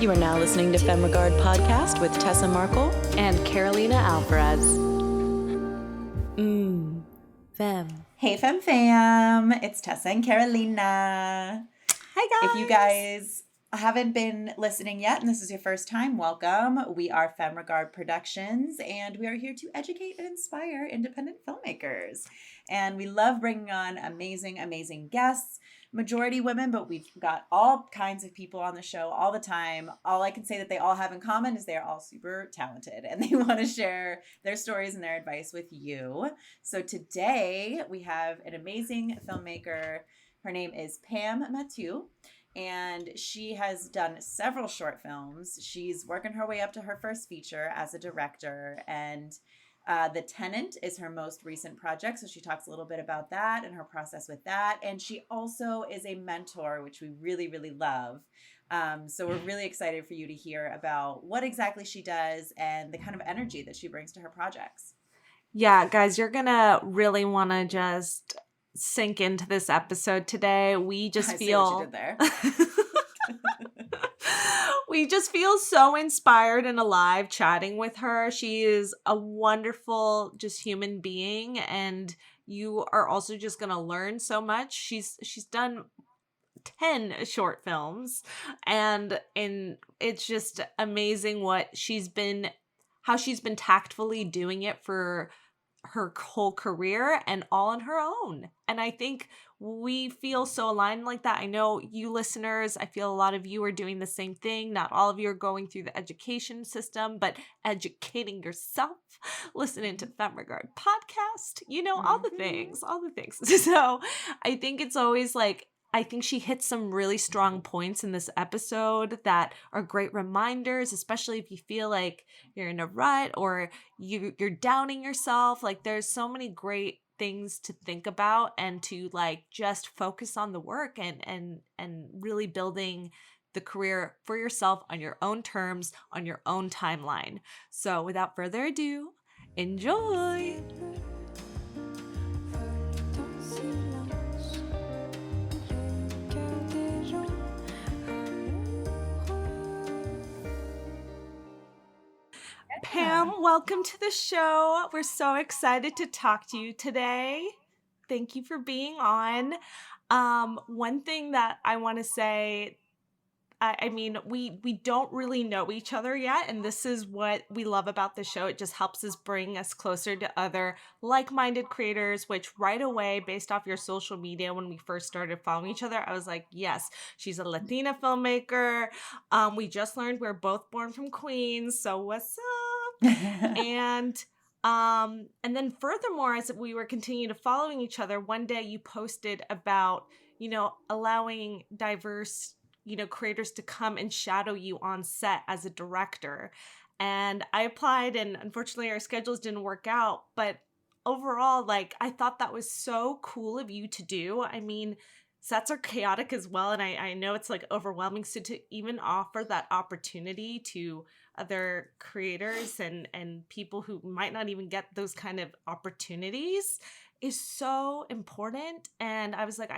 You are now listening to Femme podcast with Tessa Markle and Carolina Alvarez. Femme. Hey, Femme. It's Tessa and Carolina. Hi, guys. If you guys haven't been listening yet and this is your first time, welcome. We are Femme Productions, and we are here to educate and inspire independent filmmakers. And we love bringing on amazing guests. Majority women, but we've got all kinds of people on the show all the time. All I can say that they all have in common is they're all super talented and they want to share their stories and their advice with you. So today we have an amazing filmmaker. Her name is Pam Matew, and she has done several short films. She's working her way up to her first feature as a director, and The Tenant is her most recent project. So she talks a little bit about that and her process with that. And she also is a mentor, which we really love. So we're really excited for you to hear about what exactly she does and the kind of energy that she brings to her projects. Yeah, guys, you're going to really want to just sink into this episode today. We just feel... see what you did there. We just feel so inspired and alive chatting with her. She is a wonderful just human being, and you are also just going to learn so much. She's done 10 short films, and it's just amazing how she's been tactfully doing it for her whole career and all on her own. And I think we feel so aligned like that. I know you listeners, I feel a lot of you are doing the same thing. Not all of you are going through the education system, but educating yourself, listening to Femme podcast, all the things. So I think it's always I think she hits some really strong points in this episode that are great reminders, especially if you feel like you're in a rut or you're doubting yourself. There's so many great things to think about and to just focus on the work and really building the career for yourself on your own terms, on your own timeline. So without further ado, enjoy. Pam, welcome to the show. We're so excited to talk to you today. Thank you for being on. One thing that I want to say, I mean, we don't really know each other yet, and this is what we love about the show. It just helps us bring us closer to other like-minded creators, which right away, based off your social media, when we first started following each other, I was like, yes, she's a Latina filmmaker. We just learned we're both born from Queens, so what's up? And then furthermore, as we were continuing to following each other, one day you posted about, allowing diverse creators to come and shadow you on set as a director. And I applied, and unfortunately our schedules didn't work out. But overall, I thought that was so cool of you to do. I mean, sets are chaotic as well. And I know it's overwhelming. So to even offer that opportunity to other creators and people who might not even get those kind of opportunities is so important. And I was like,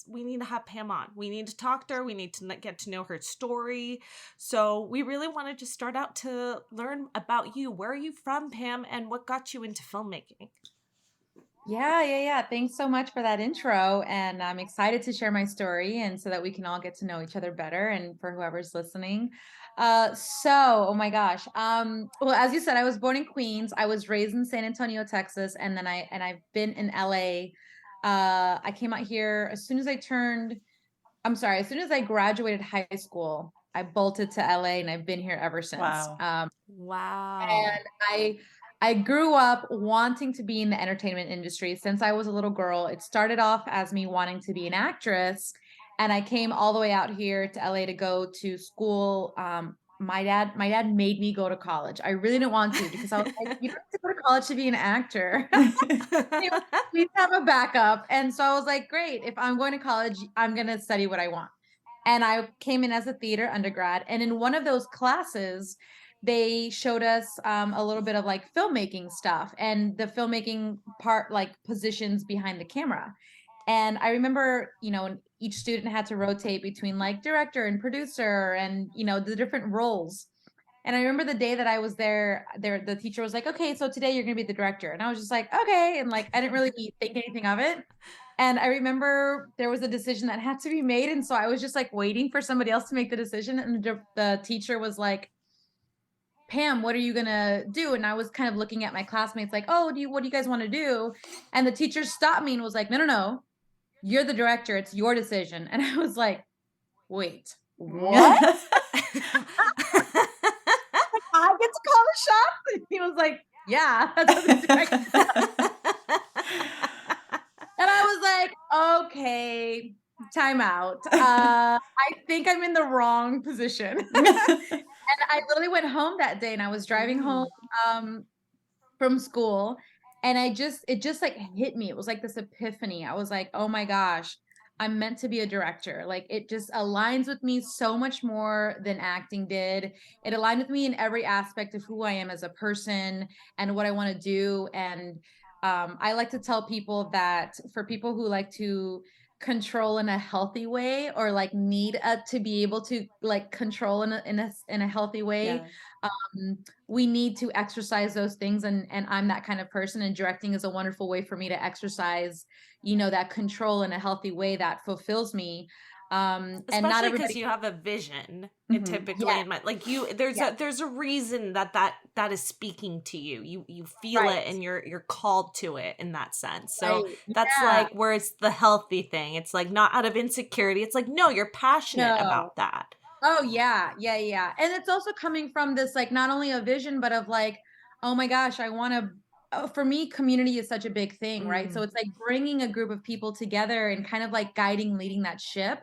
we need to have Pam on. We need to talk to her. We need to get to know her story. So we really wanted to start out to learn about you. Where are you from, Pam? And what got you into filmmaking? Yeah. Thanks so much for that intro. And I'm excited to share my story and so that we can all get to know each other better and for whoever's listening. Oh my gosh. Well, as you said, I was born in Queens. I was raised in San Antonio, Texas. And then I've been in LA. I came out here as soon as I graduated high school. I bolted to LA and I've been here ever since. Wow. And I grew up wanting to be in the entertainment industry since I was a little girl. It started off as me wanting to be an actress, and I came all the way out here to LA to go to school. My dad made me go to college. I really didn't want to because I was like, you don't have to go to college to be an actor. Please have a backup. And so I was like, great, if I'm going to college, I'm going to study what I want. And I came in as a theater undergrad. And in one of those classes, they showed us a little bit of filmmaking stuff and the filmmaking part, positions behind the camera. And I remember, each student had to rotate between like director and producer and, you know, the different roles. And I remember the day that I was there, the teacher was like, okay, so today you're going to be the director. And I was just like, okay. And like, I didn't really think anything of it. And I remember there was a decision that had to be made. And so I was just like waiting for somebody else to make the decision. And the teacher was like, Pam, what are you going to do? And I was kind of looking at my classmates like, oh, what do you guys want to do? And the teacher stopped me and was like, no, you're the director. It's your decision. And I was like, wait, what? I get to call the shots. And he was like, yeah, that's what the director does. And I was like, okay, time out. I think I'm in the wrong position. And I literally went home that day and I was driving home from school and it just like hit me. It was like this epiphany. I was like, oh my gosh, I'm meant to be a director. Like it just aligns with me so much more than acting did. It aligned with me in every aspect of who I am as a person and what I want to do. And I like to tell people that for people who like to control in a healthy way or like need to be able to like control in a healthy way, we need to exercise those things. And I'm that kind of person, and directing is a wonderful way for me to exercise, you know, that control in a healthy way that fulfills me. And not Especially everybody. because you have a vision, and typically in my like there's a reason that is speaking to you. You feel it, and you're called to it in that sense. So that's like where it's the healthy thing. It's like not out of insecurity. It's like, no, you're passionate about that. Oh yeah. And it's also coming from this, like, not only a vision, but of like, oh my gosh, I want to, for me, community is such a big thing, right? So it's like bringing a group of people together and kind of like leading that ship.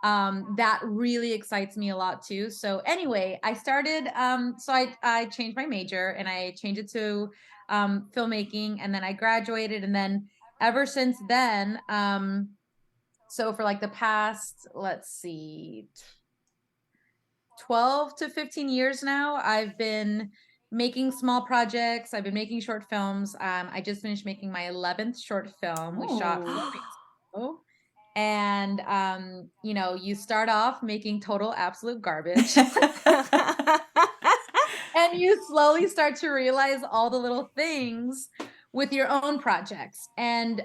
That really excites me a lot too. So anyway, I started, so I changed my major and I changed it to filmmaking, and then I graduated. And then ever since then, so for like the past, let's see, 12 to 15 years now, I've been making small projects. I've been making short films. I just finished making my 11th short film. We shot 4 weeks ago. And, you know, you start off making total absolute garbage. And you slowly start to realize all the little things with your own projects. And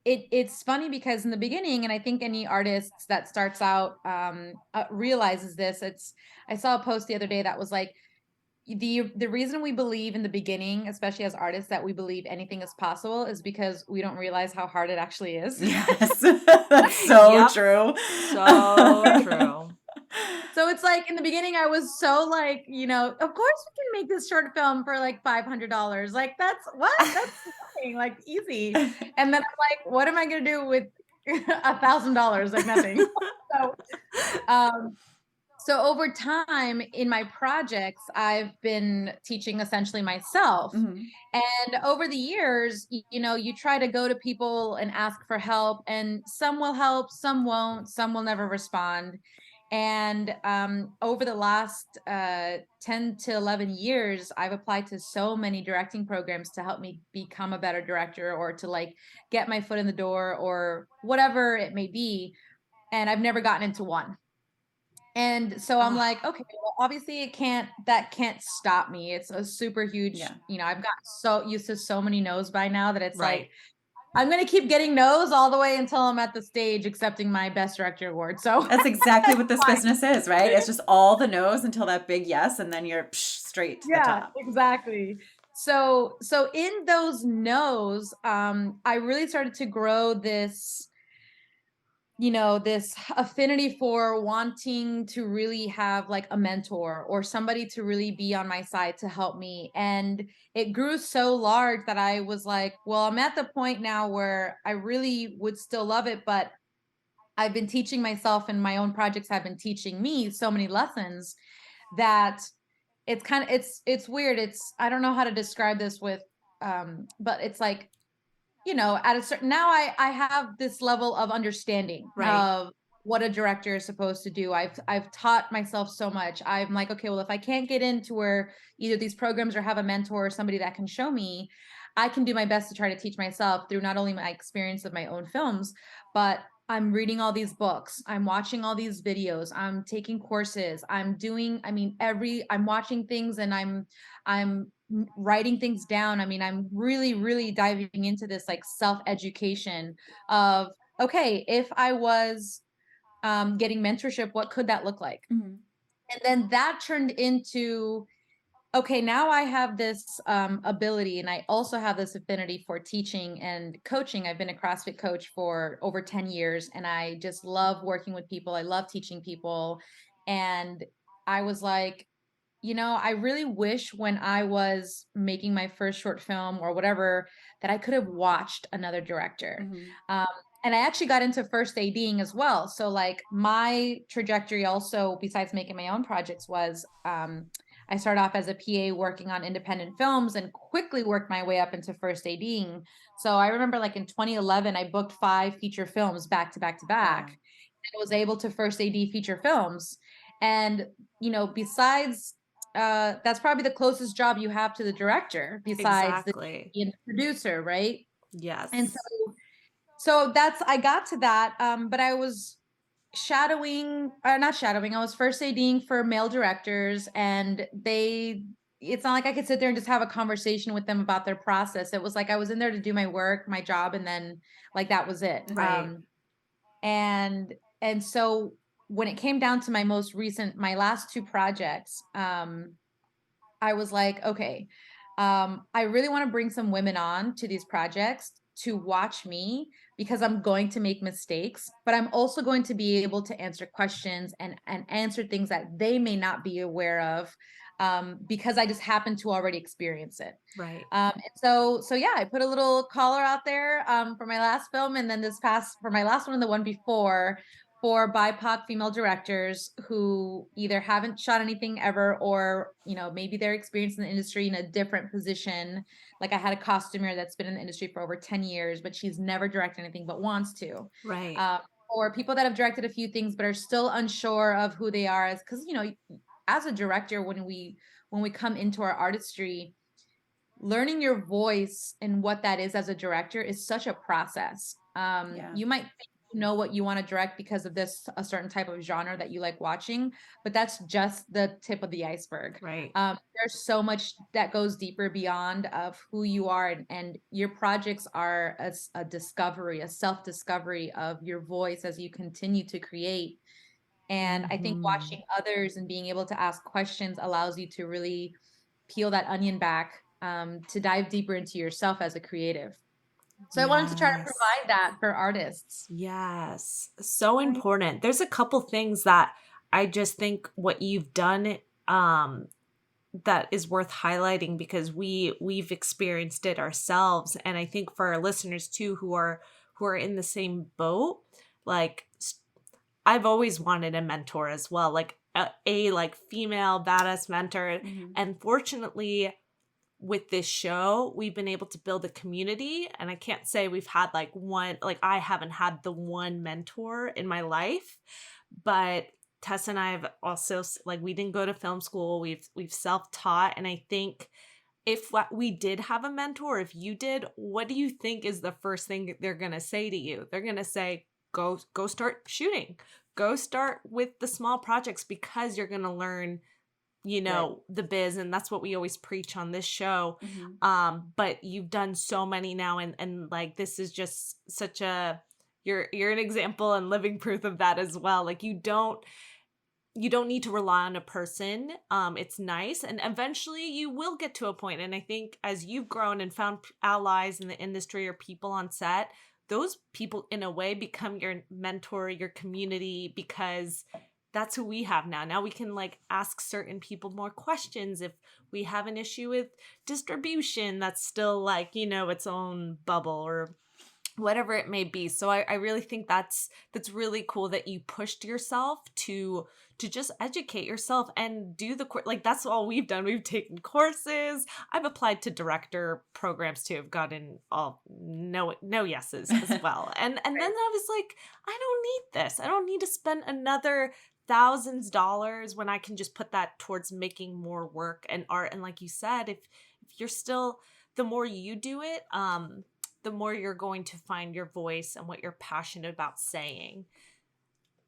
it's funny because in the beginning, and I think any artist that starts out realizes this. I saw a post the other day that was like, the reason we believe in the beginning, especially as artists, that we believe anything is possible is because we don't realize how hard it actually is. Yes, that's so true. So true. So it's like in the beginning, I was so like, you know, of course we can make this short film for like $500. Like that's nothing, like easy. And then I'm like, what am I going to do with $1,000? Like nothing. So over time in my projects, I've been teaching essentially myself. And over the years, you know, you try to go to people and ask for help, and some will help, some won't, some will never respond. And over the last 10 to 11 years, I've applied to so many directing programs to help me become a better director, or to like get my foot in the door, or whatever it may be. And I've never gotten into one. And so I'm like, okay, well, obviously that can't stop me. It's a super huge, you know, I've got so used to so many no's by now that it's like, I'm going to keep getting no's all the way until I'm at the stage accepting my Best Director award. So that's exactly what this business is, right? It's just all the no's until that big yes, and then you're straight to the top. Exactly. So in those no's, I really started to grow this, you know, this affinity for wanting to really have like a mentor or somebody to really be on my side to help me. And it grew so large that I was like, well, I'm at the point now where I really would still love it, but I've been teaching myself, and my own projects have been teaching me so many lessons that it's kind of, it's weird. I don't know how to describe this with, but it's like, you know, at a certain, now I have this level of understanding of what a director is supposed to do. I've taught myself so much. I'm like, okay, well, if I can't get into where either these programs or have a mentor or somebody that can show me, I can do my best to try to teach myself through not only my experience of my own films, but I'm reading all these books, I'm watching all these videos, I'm taking courses, I'm watching things, and I'm writing things down. I mean, I'm really, really diving into this like self-education of, okay, if I was getting mentorship, what could that look like? Mhm. And then that turned into, okay, now I have this ability, and I also have this affinity for teaching and coaching. I've been a CrossFit coach for over 10 years, and I just love working with people. I love teaching people. And I was like, I really wish when I was making my first short film or whatever that I could have watched another director. Mhm. Um, and I actually got into first ADing as well. So like my trajectory also, besides making my own projects, was I started off as a PA working on independent films and quickly worked my way up into first ADing. So I remember like in 2011, I booked 5 feature films back to back to back. Wow. And was able to first AD feature films. And, besides that's probably the closest job you have to the director besides the Exactly. DP and the producer, right? And Yes. so that's I got to that, but I was shadowing, or not shadowing, I was first ADing for male directors, and it's not like I could sit there and just have a conversation with them about their process. It was like I was in there to do my work, my job, and then like that was it. Right. And so when it came down to my last 2 projects, I was like, okay, I really want to bring some women on to these projects to watch me, because I'm going to make mistakes, but I'm also going to be able to answer questions and answer things that they may not be aware of, because I just happen to already experience it. Right. So yeah, I put a little caller out there for my last film, and then for my last one and the one before, for BIPOC female directors who either haven't shot anything ever, or maybe they're experienced in the industry in a different position. Like I had a costumer that's been in the industry for over 10 years, but she's never directed anything but wants to. Right. Or people that have directed a few things but are still unsure of who they are, because as a director, when we come into our artistry, learning your voice and what that is as a director is such a process. Yeah. You might think you know what you want to direct because of a certain type of genre that you like watching, but that's just the tip of the iceberg. Right. There's so much that goes deeper beyond of who you are, and your projects are a discovery, a self-discovery of your voice as you continue to create. And I think Mhm. watching others and being able to ask questions allows you to really peel that onion back, to dive deeper into yourself as a creative. So I wanted to try to Yes. provide that for artists. Yes. So Right. important. There's a couple things that I just think what you've done that is worth highlighting, because we've experienced it ourselves, and I think for our listeners too who are in the same boat, like I've always wanted a mentor as well, like a like female badass mentor. Mhm. And fortunately, with this show, we've been able to build a community, and I can't say we've had like one, like I haven't had the one mentor in my life, but Tessa and I have also, like, we didn't go to film school. We've self-taught, and I think if we did have a mentor, if you did, what do you think is the first thing they're going to say to you? They're going to say, go start shooting. Go start with the small projects, because you're going to learn the biz, and that's what we always preach on this show. Mhm. But you've done so many now, and like this is just such a you're an example and living proof of that as well. Like you don't need to rely on a person. It's nice, and eventually you will get to a point, and I think as you've grown and found allies in the industry or people on set, those people in a way become your mentor, your community, because that's who we have now. Now we can like ask certain people more questions if we have an issue with distribution that's still like, its own bubble or whatever it may be. So I really think that's really cool that you pushed yourself to just educate yourself and do the like that's all we've done. We've taken courses. I've applied to director programs too. I've gotten all no yeses as well. And then I was like, I don't need this. I don't need to spend another thousands dollars when I can just put that towards making more work and art. And like you said, if you're still, the more you do it, the more you're going to find your voice and what you're passionate about saying.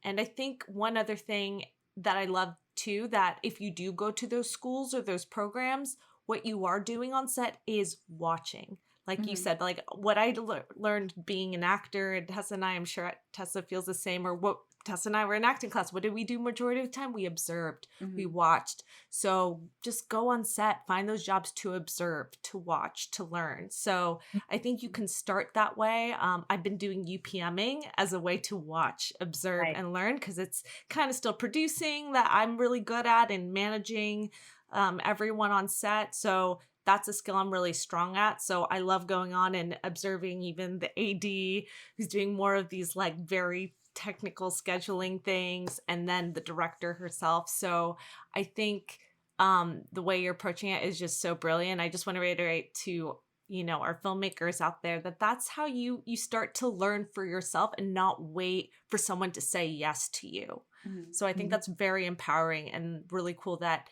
And I think one other thing that I love too, that if you do go to those schools or those programs, what you are doing on set is watching. Like you said, like what I learned being an actor, and Tessa and I, I'm sure Tessa feels the same, or what Tessa and I were in acting class. What did we do majority of the time? We observed, we watched. So just go on set, find those jobs to observe, to watch, to learn. So I think you can start that way. I've been doing UPMing as a way to watch, observe, and learn, because it's kind of still producing that I'm really good at, and managing everyone on set. So that's a skill I'm really strong at. So I love going on and observing even the AD who's doing more of these like very technical scheduling things, and then the director herself. So I think the way you're approaching it is just so brilliant. I just want to reiterate to, you know, our filmmakers out there, that that's how you start to learn for yourself and not wait for someone to say yes to you. So I think that's very empowering and really cool that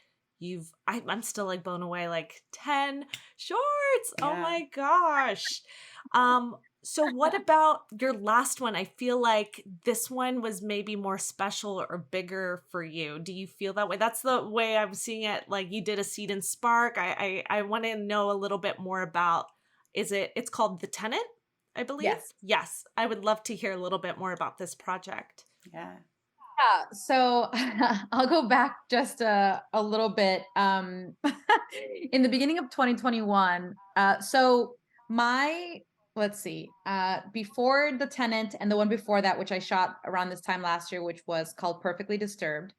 I'm still like blown away, like 10 shorts. Yeah. Oh my gosh. So what about your last one? I feel like this one was maybe more special or bigger for you. Do you feel that way? That's the way I'm seeing it. Like you did a Seed and Spark. I want to know a little bit more about, it's called The Tenant, I believe? Yes. I would love to hear a little bit more about this project. Yeah. Yeah, so I'll go back just a little bit. In the beginning of 2021, let's see, before The Tenant and the one before that, which I shot around this time last year, which was called Perfectly Disturbed.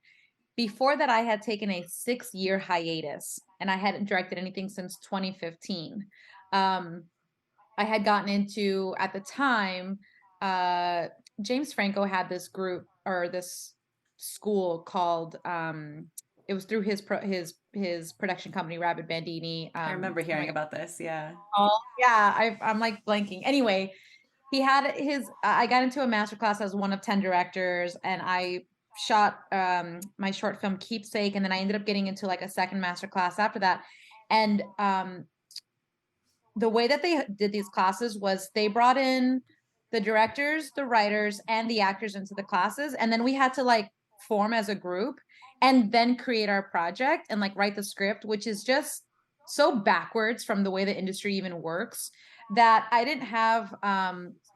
Before that, I had taken a 6-year hiatus, and I hadn't directed anything since 2015. I had gotten into, at the time, James Franco had this group, or this school called, it was through his production company, Rabbit Bandini. I remember hearing about this. Yeah. Oh yeah, I'm like blanking. Anyway, he had I got into a masterclass as one of 10 directors, and I shot my short film Keepsake, and then I ended up getting into like a second masterclass after that. And the way that they did these classes was they brought in the directors, the writers, and the actors into the classes, and then we had to like form as a group and then create our project and like write the script, which is just so backwards from the way the industry even works, that I didn't have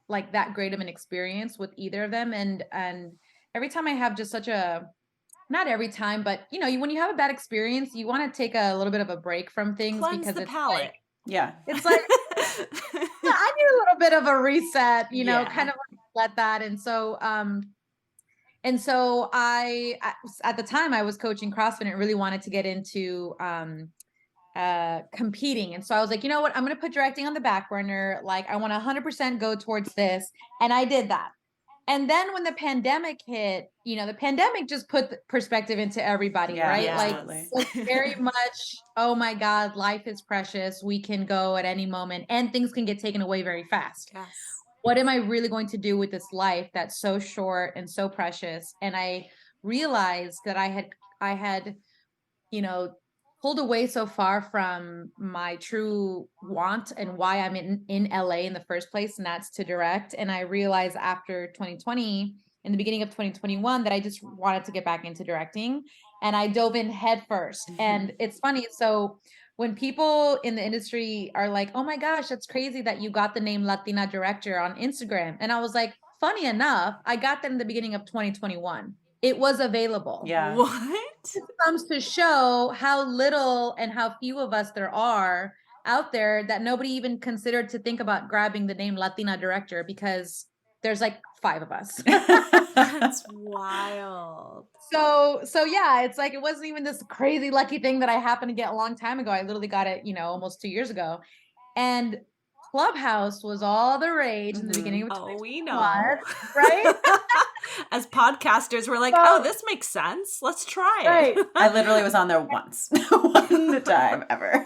like that great of an experience with either of them. And every time I have just not every time, but you know, when you have a bad experience, you want to take a little bit of a break from things. Cleanse because the it's palate. like, yeah, it's like I need a little bit of a reset, you know, kind of let that. And so I at the time I was coaching CrossFit and really wanted to get into competing. And so I was like, you know what, I'm going to put directing on the back burner. Like I want to 100% go towards this. And I did that. And then when the pandemic hit, you know, the pandemic just put perspective into everybody, right? Yeah, like very much, oh my God, life is precious. We can go at any moment and things can get taken away very fast. Yes. What am I really going to do with this life that's so short and so precious? And I realized that I had, you know, pulled away so far from my true want and why I'm in LA in the first place, and that's to direct. And I realized after 2020, in the beginning of 2021, that I just wanted to get back into directing, and I dove in head first. And it's funny. So when people in the industry are like, oh my gosh, that's crazy that you got the name Latina director on Instagram. And I was like, funny enough, I got that in the beginning of 2021. It was available. Yeah. What? It comes to show how little and how few of us there are out there, that nobody even considered to think about grabbing the name Latina director, because there's like 5 of us. That's wild. So yeah, it's like, it wasn't even this crazy lucky thing that I happened to get a long time ago. I literally got it, you know, almost 2 years ago. And Clubhouse was all the rage in the beginning of 2021, we know. right? As podcasters, we're like, this makes sense. Let's try it. I literally was on there once. One time ever.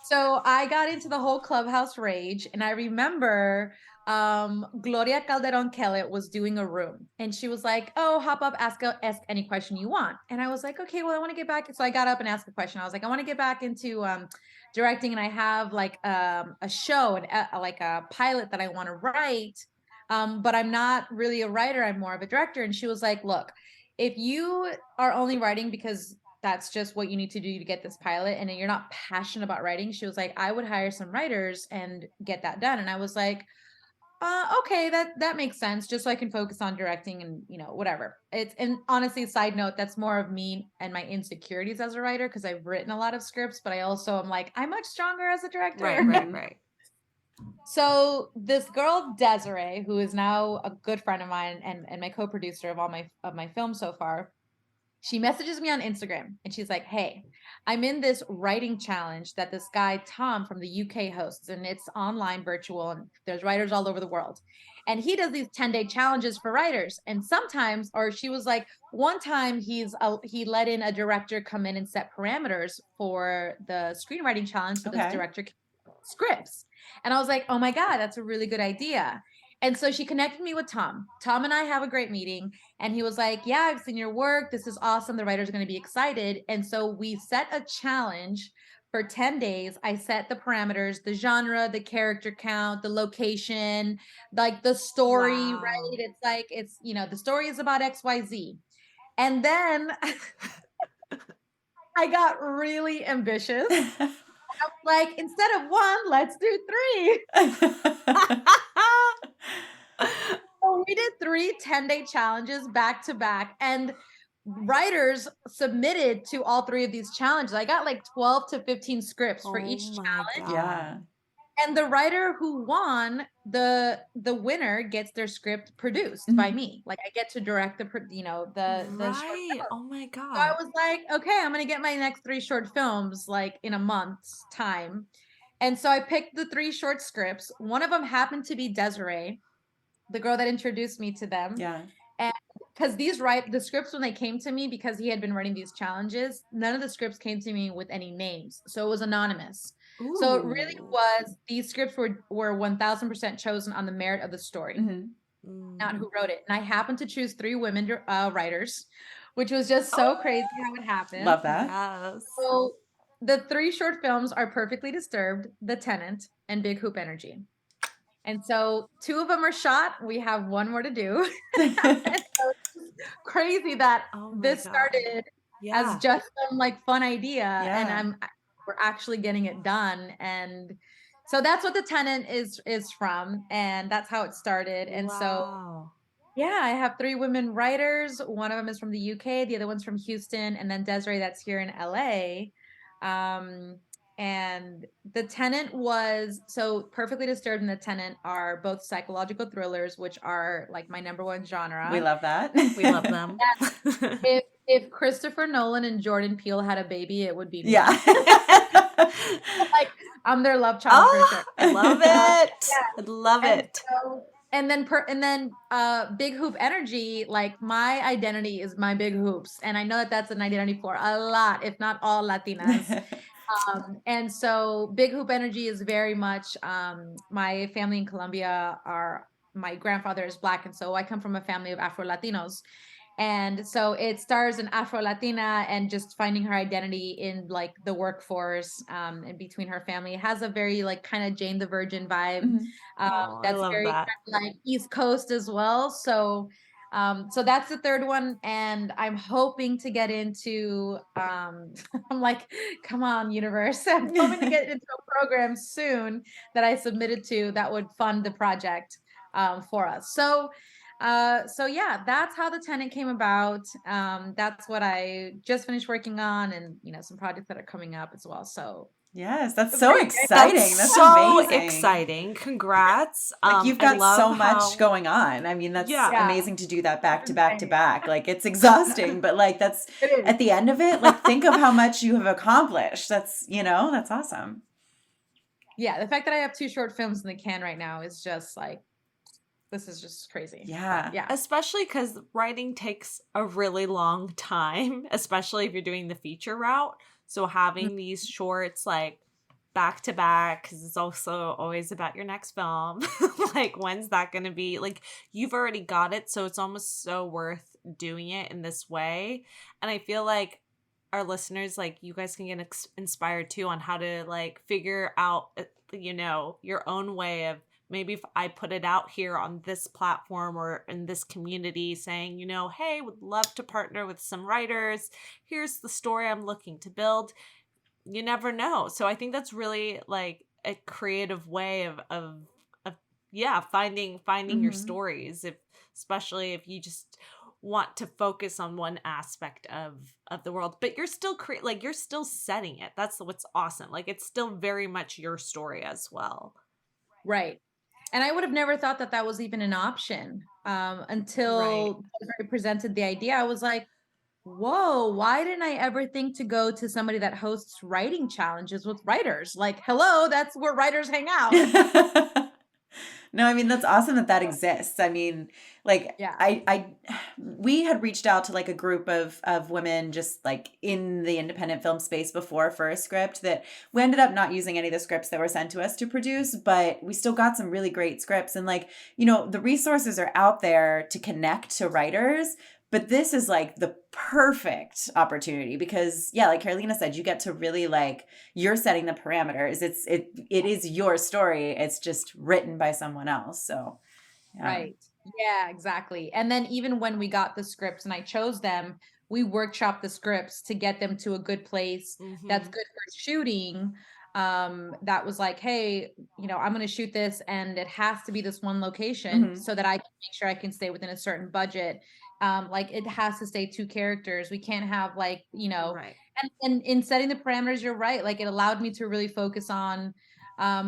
So I got into the whole Clubhouse rage, and I remember Gloria Calderon Kellett was doing a room, and she was like, oh, hop up, ask any question you want. And I was like, okay, well, I want to get back. So I got up and asked a question. I was like, I want to get back into directing and I have like a show and like a pilot that I want to write, but I'm not really a writer. I'm more of a director. And she was like, look, if you are only writing because that's just what you need to do to get this pilot and you're not passionate about writing, she was like, I would hire some writers and get that done. And I was like, okay, that makes sense. Just so I can focus on directing and, you know, whatever. And honestly, side note, that's more of me and my insecurities as a writer, because I've written a lot of scripts, but I also am like, I'm much stronger as a director. Right. So this girl, Desiree, who is now a good friend of mine and my co-producer of all my films so far, she messages me on Instagram and she's like, hey, I'm in this writing challenge that this guy, Tom from the UK hosts, and it's online virtual and there's writers all over the world. And he does these 10-day challenges for writers. And sometimes, or she was like, one time he let in a director come in and set parameters for the screenwriting challenge for this director scripts. And I was like, oh my God, that's a really good idea. And so she connected me with Tom. Tom and I have a great meeting. And he was like, yeah, I've seen your work. This is awesome. The writers are going to be excited. And so we set a challenge for 10 days. I set the parameters, the genre, the character count, the location, like the story, Wow. right? It's like, you know, the story is about XYZ. And then I got really ambitious. I was like, instead of 1, let's do 3. So we did 3 10-day challenges back to back, and writers submitted to all 3 of these challenges. I got like 12 to 15 scripts for each challenge. Yeah. And the writer who won, the winner gets their script produced by me. Like I get to direct the short film. Oh my God. So I was like, okay, I'm going to get my next 3 short films like in a month's time. And so I picked the 3 short scripts. One of them happened to be Desiree, the girl that introduced me to them. Yeah. And because the scripts, when they came to me, because he had been running these challenges, none of the scripts came to me with any names. So it was anonymous. Ooh. So it really was, these scripts were 1000% chosen on the merit of the story, not who wrote it. And I happened to choose 3 women writers, which was just so crazy how it happened. Love that. Yes. So the 3 short films are Perfectly Disturbed, The Tenant, and Big Hoop Energy. And so 2 of them are shot. We have 1 more to do. And so it's crazy that this started as just some like fun idea, and we're actually getting it done. And so that's what The Tenant is from, and that's how it started. And so I have 3 women writers. One of them is from the UK, the other one's from Houston, and then Desiree that's here in LA. And The Tenant was, so Perfectly Disturbed and The Tenant are both psychological thrillers, which are like my number 1 genre. We love that. We love them. If Christopher Nolan and Jordan Peele had a baby, it would be me. Yeah. Like I'm their love child for sure. I love it. I love it. And then Big Hoop Energy, like my identity is my big hoops. And I know that that's an identity for a lot, if not all Latinas. And so Big Hoop Energy is very much, my family in Colombia my grandfather is Black. And so I come from a family of Afro-Latinos. And so it stars an Afro-Latina and just finding her identity in like the workforce, and between her family. It has a very like kind of Jane the Virgin vibe. That's very kind of like East Coast as well. So that's the 3rd one. And I'm hoping to get into, I'm like, come on, universe. I'm hoping to get into a program soon that I submitted to that would fund the project for us. So yeah, that's how The Tenant came about. That's what I just finished working on, and some projects that are coming up as well. So yes, that's so exciting. That's so amazing. Exciting. Congrats. Like you've got so much going on. I mean, that's amazing to do that back to back to back. Like it's exhausting, but like that's at the end of it, like think of how much you have accomplished. That's, that's awesome. Yeah, the fact that I have 2 short films in the can right now is just like, this is just crazy. Yeah. Yeah. Especially because writing takes a really long time, especially if you're doing the feature route. So having these shorts like back to back, because it's also always about your next film. Like, when's that going to be? Like, you've already got it. So it's almost so worth doing it in this way. And I feel like our listeners, like, you guys can get inspired too on how to like figure out, you know, your own way of, maybe if I put it out here on this platform or in this community saying, you know, hey, would love to partner with some writers. Here's the story I'm looking to build. You never know. So I think that's really like a creative way of yeah, finding your Mm-hmm. stories, if especially if you just want to focus on one aspect of the world, but you're still like you're still setting it. That's what's awesome. Like, it's still very much your story as well. Right. And I would have never thought that that was even an option until I presented the idea. I was like, whoa, why didn't I ever think to go to somebody that hosts writing challenges with writers? Like, hello, that's where writers hang out. No, I mean, that's awesome that that exists. I mean, like Yeah. we had reached out to like a group of women just like in the independent film space before for a script that we ended up not using any of the scripts that were sent to us to produce, but we still got some really great scripts. And like, you know, the resources are out there to connect to writers. But this is like the perfect opportunity because, yeah, like Carolina said, you get to really like, you're setting the parameters. It is your story. It's just written by someone else. So, yeah. Right. Yeah, exactly. And then even when we got the scripts and I chose them, we workshopped the scripts to get them to a good place that's Mm-hmm. good for shooting. That was like, hey, you know, I'm going to shoot this and it has to be this one location Mhm. so that I can make sure I can stay within a certain budget. Like it has to stay 2 characters. We can't have like, you know, Right. and in setting the parameters, you're right. Like it allowed me to really focus on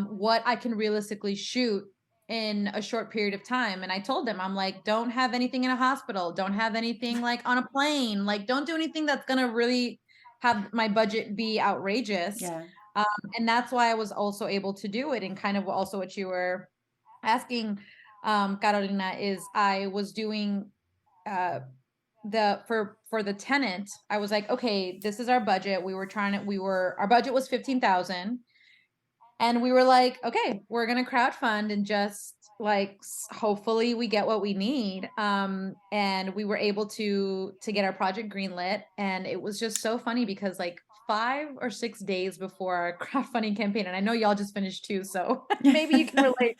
what I can realistically shoot in a short period of time. And I told them, I'm like, don't have anything in a hospital, don't have anything like on a plane, like don't do anything that's gonna really have my budget be outrageous. Yeah. Um, and that's why I was also able to do it. And kind of also what you were asking, Carolina, is I was doing uh for the tenant, I was like, okay, this is our budget. Our budget was 15,000. And we were like, okay, we're going to crowdfund and just like hopefully we get what we need. And we were able to get our project greenlit, and it was just so funny because like 5 or 6 days before our crowdfunding campaign, and I know y'all just finished too, so maybe you can relate.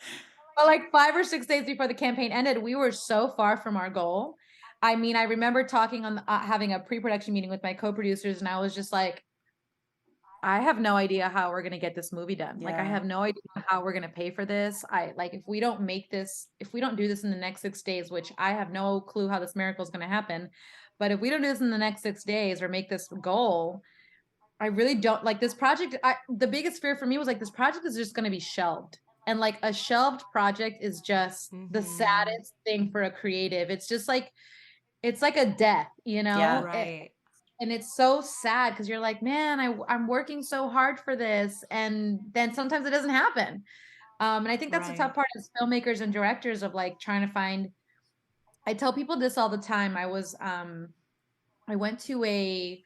But like 5 or 6 days before the campaign ended, we were so far from our goal. I mean, I remember talking on having a pre-production meeting with my co-producers, and I was just like, I have no idea how we're gonna get this movie done. Like, I Yeah. have no idea how we're gonna pay for this. I like if we don't make this, if we don't do this in the next 6 days, which I have no clue how this miracle is gonna happen, but if we don't do this in the next 6 days or make this goal, I really don't like this project. The biggest fear for me was like this project is just gonna be shelved. And like a shelved project is just the Mm-hmm. saddest thing for a creative. It's like a death, you Yeah. know? Right. And it's so sad because you're like, man, I'm working so hard for this, and then sometimes it doesn't happen. And I think that's the tough Right. part as filmmakers and directors of like trying to find. I tell people this all the time. I went to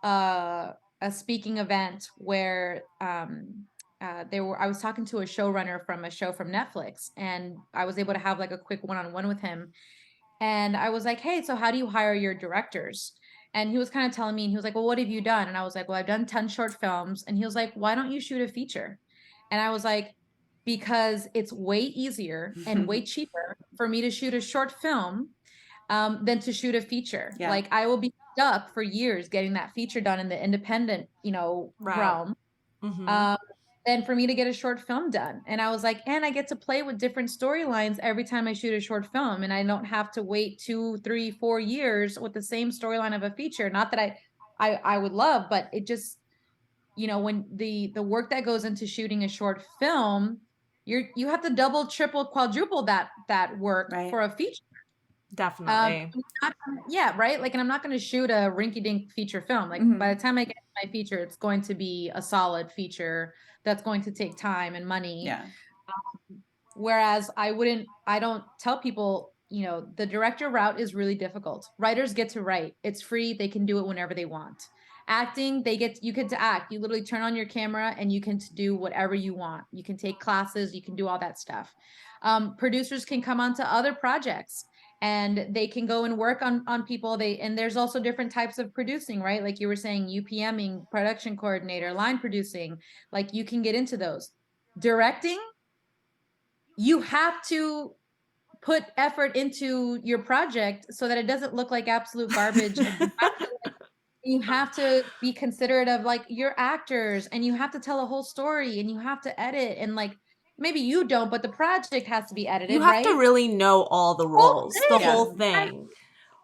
uh, a speaking event where I was talking to a showrunner from a show from Netflix, and I was able to have like a quick one-on-one with him. And I was like, hey, so how do you hire your directors? And he was kind of telling me, and he was like, well, what have you done? And I was like, well, I've done 10 short films. And he was like, why don't you shoot a feature? And I was like, because it's way easier and way cheaper for me to shoot a short film than to shoot a feature. Yeah. Like I will be stuck for years getting that feature done in the independent, you know, Route. realm. Mm-hmm. Um, than for me to get a short film done. And I was like, and I get to play with different storylines every time I shoot a short film. And I don't have to wait 2, 3, 4 years with the same storyline of a feature. Not that I would love, but it just, you know, when the work that goes into shooting a short film, you have to double, triple, quadruple that work Right. for a feature. Definitely. Yeah, right. Like, and I'm not going to shoot a rinky-dink feature film. Like, Mhm. by the time I get to my feature, it's going to be a solid feature that's going to take time and money. Yeah. Whereas I don't tell people, you know, the director route is really difficult. Writers get to write. It's free. They can do it whenever they want. Acting, you get to act. You literally turn on your camera and you can do whatever you want. You can take classes. You can do all that stuff. Producers can come onto other projects and they can go and work on people. And there's also different types of producing, right? Like you were saying, UPMing, production coordinator, line producing, like you can get into those. Directing, you have to put effort into your project so that it doesn't look like absolute garbage. And you have to be considerate of like your actors, and you have to tell a whole story, and you have to edit, and like maybe you don't, but the project has to be edited. You have right? to really know all the roles, the Yeah. whole thing.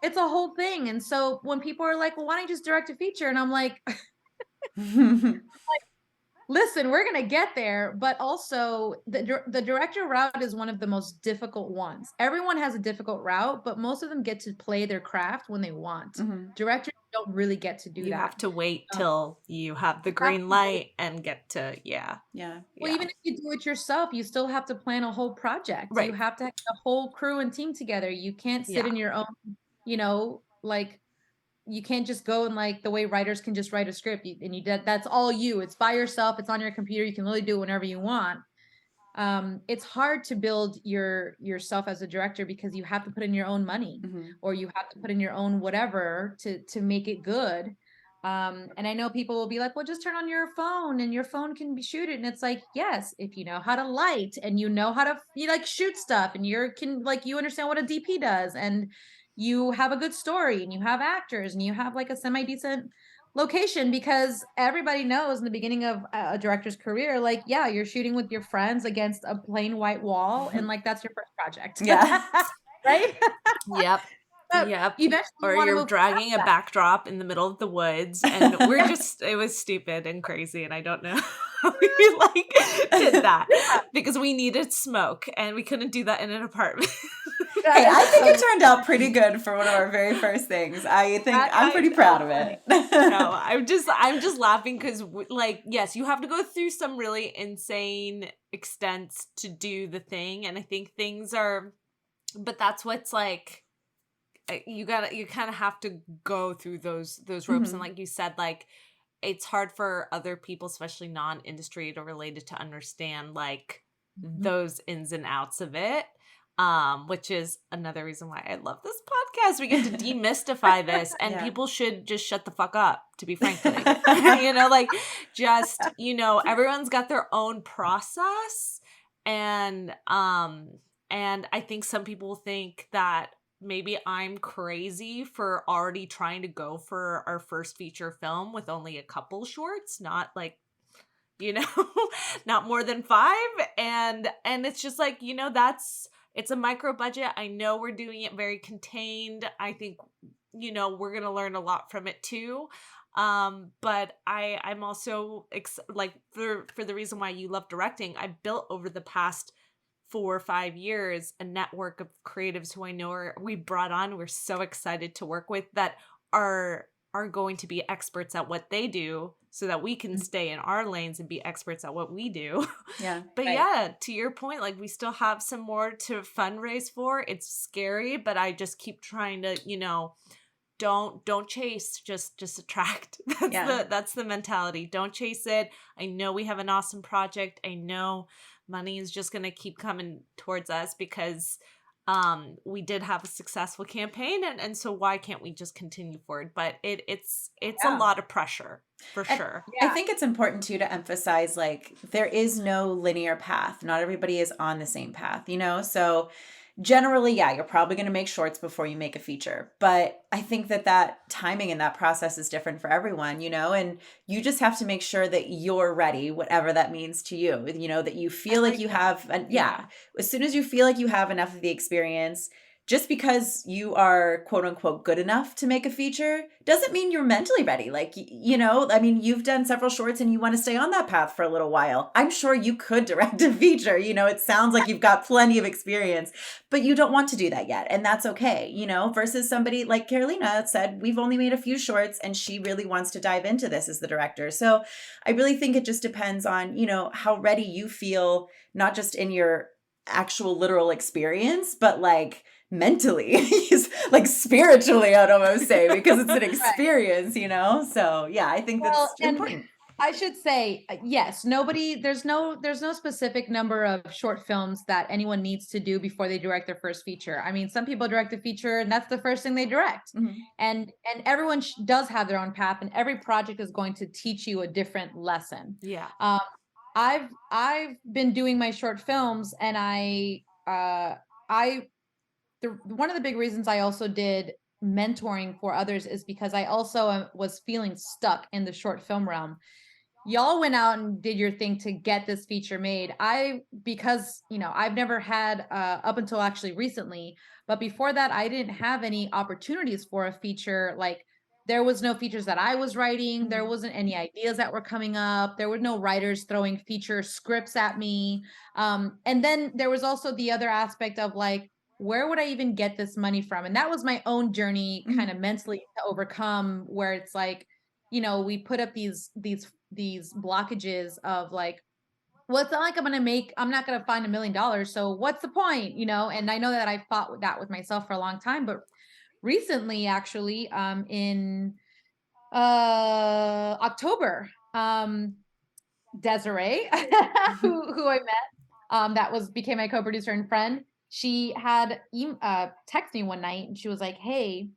It's a whole thing. And so when people are like, well, why don't you just direct a feature? And I'm like, listen, we're going to get there. But also the director route is one of the most difficult ones. Everyone has a difficult route, but most of them get to play their craft when they want. Directors don't really get to do that. You have to wait till you have the green light and get to, Well, even if you do it yourself, you still have to plan a whole project. Right. You have to have a whole crew and team together. You can't sit in your own, like you can't just go and like the way writers can just write a script and that's all you. It's by yourself. It's on your computer. You can really do it whenever you want. It's hard to build yourself as a director because you have to put in your own money or you have to put in your own whatever to make it good. And I know people will be like, well, just turn on your phone and your phone can be shoot it. And it's like, yes, if you know how to light and you know how to shoot stuff and you understand what a DP does and you have a good story and you have actors and you have like a semi-decent location, because everybody knows in the beginning of a director's career, like, yeah, you're shooting with your friends against a plain white wall and like that's your first project. Right? Yep. Or you're dragging a backdrop in the middle of the woods, and it was stupid and crazy, and I don't know how we did that because we needed smoke and we couldn't do that in an apartment. Hey, I think it turned out pretty good for one of our very first things. I think I'm pretty proud of it. No, I'm just laughing because yes, you have to go through some really insane extents to do the thing, and I think but that's what's like. You kind of have to go through those ropes, and like you said, like it's hard for other people, especially non-industry related, to understand like those ins and outs of it. Which is another reason why I love this podcast. We get to demystify this, and people should just shut the fuck up, to be frankly. Everyone's got their own process, and I think some people think that maybe I'm crazy for already trying to go for our first feature film with only a couple shorts, not like, not more than 5. And it's just like, it's a micro budget. I know we're doing it very contained. I think, we're going to learn a lot from it too. But I'm also for the reason why you love directing, I built over the past 4 or 5 years a network of creatives who I know we brought on. We're so excited to work with that are going to be experts at what they do, so that we can stay in our lanes and be experts at what we do. Yeah. But to your point, like we still have some more to fundraise for. It's scary, but I just keep trying to, don't chase, just attract. That's the mentality. Don't chase it. I know we have an awesome project. I know money is just going to keep coming towards us because we did have a successful campaign, and so why can't we just continue forward? But it's a lot of pressure for sure. I think it's important too to emphasize like there is no linear path. Not everybody is on the same path, so generally, you're probably going to make shorts before you make a feature. But I think that timing and that process is different for everyone, and you just have to make sure that you're ready, whatever that means to you, that you feel like you have, as soon as you feel like you have enough of the experience, just because you are quote unquote good enough to make a feature doesn't mean you're mentally ready. Like, you've done several shorts and you want to stay on that path for a little while. I'm sure you could direct a feature, it sounds like you've got plenty of experience, but you don't want to do that yet. And that's okay, versus somebody like Carolina said, we've only made a few shorts and she really wants to dive into this as the director. So I really think it just depends on, how ready you feel, not just in your actual literal experience, but like mentally, like spiritually, I'd almost say, because it's an experience, So I think that's important. I should say, yes, there's no specific number of short films that anyone needs to do before they direct their first feature. I mean, some people direct a feature and that's the first thing they direct. Mhm. And everyone does have their own path, and every project is going to teach you a different lesson. Yeah. I've been doing my short films, and one of the big reasons I also did mentoring for others is because I also was feeling stuck in the short film realm. Y'all went out and did your thing to get this feature made. Because I've never had up until actually recently, but before that I didn't have any opportunities for a feature. Like, there was no features that I was writing. There wasn't any ideas that were coming up. There were no writers throwing feature scripts at me. And then there was also the other aspect of like, where would I even get this money from? And that was my own journey kind of mentally to overcome, where it's like, we put up these blockages of like, well, it's not like I'm not going to find $1 million. So what's the point? And I know that I fought with that with myself for a long time, but recently, actually, in October, Desiree, who I met, became my co-producer and friend. She had text me one night, and she was like, "Hey,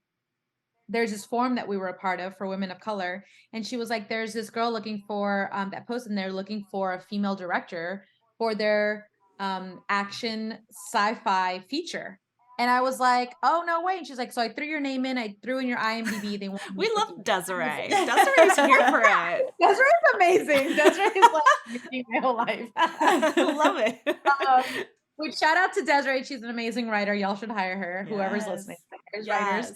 there's this forum that we were a part of for women of color." And she was like, there's this girl looking for that post, and they're looking for a female director for their action sci-fi feature. And I was like, oh, no way. And she's like, so I threw your name in, I threw in your IMDb. They want We love Desiree. Desiree's here for it. Desiree's amazing. Desiree is like making my whole life. Love it. Which, shout out to Desiree. She's an amazing writer. Y'all should hire her. Whoever's listening. Writers.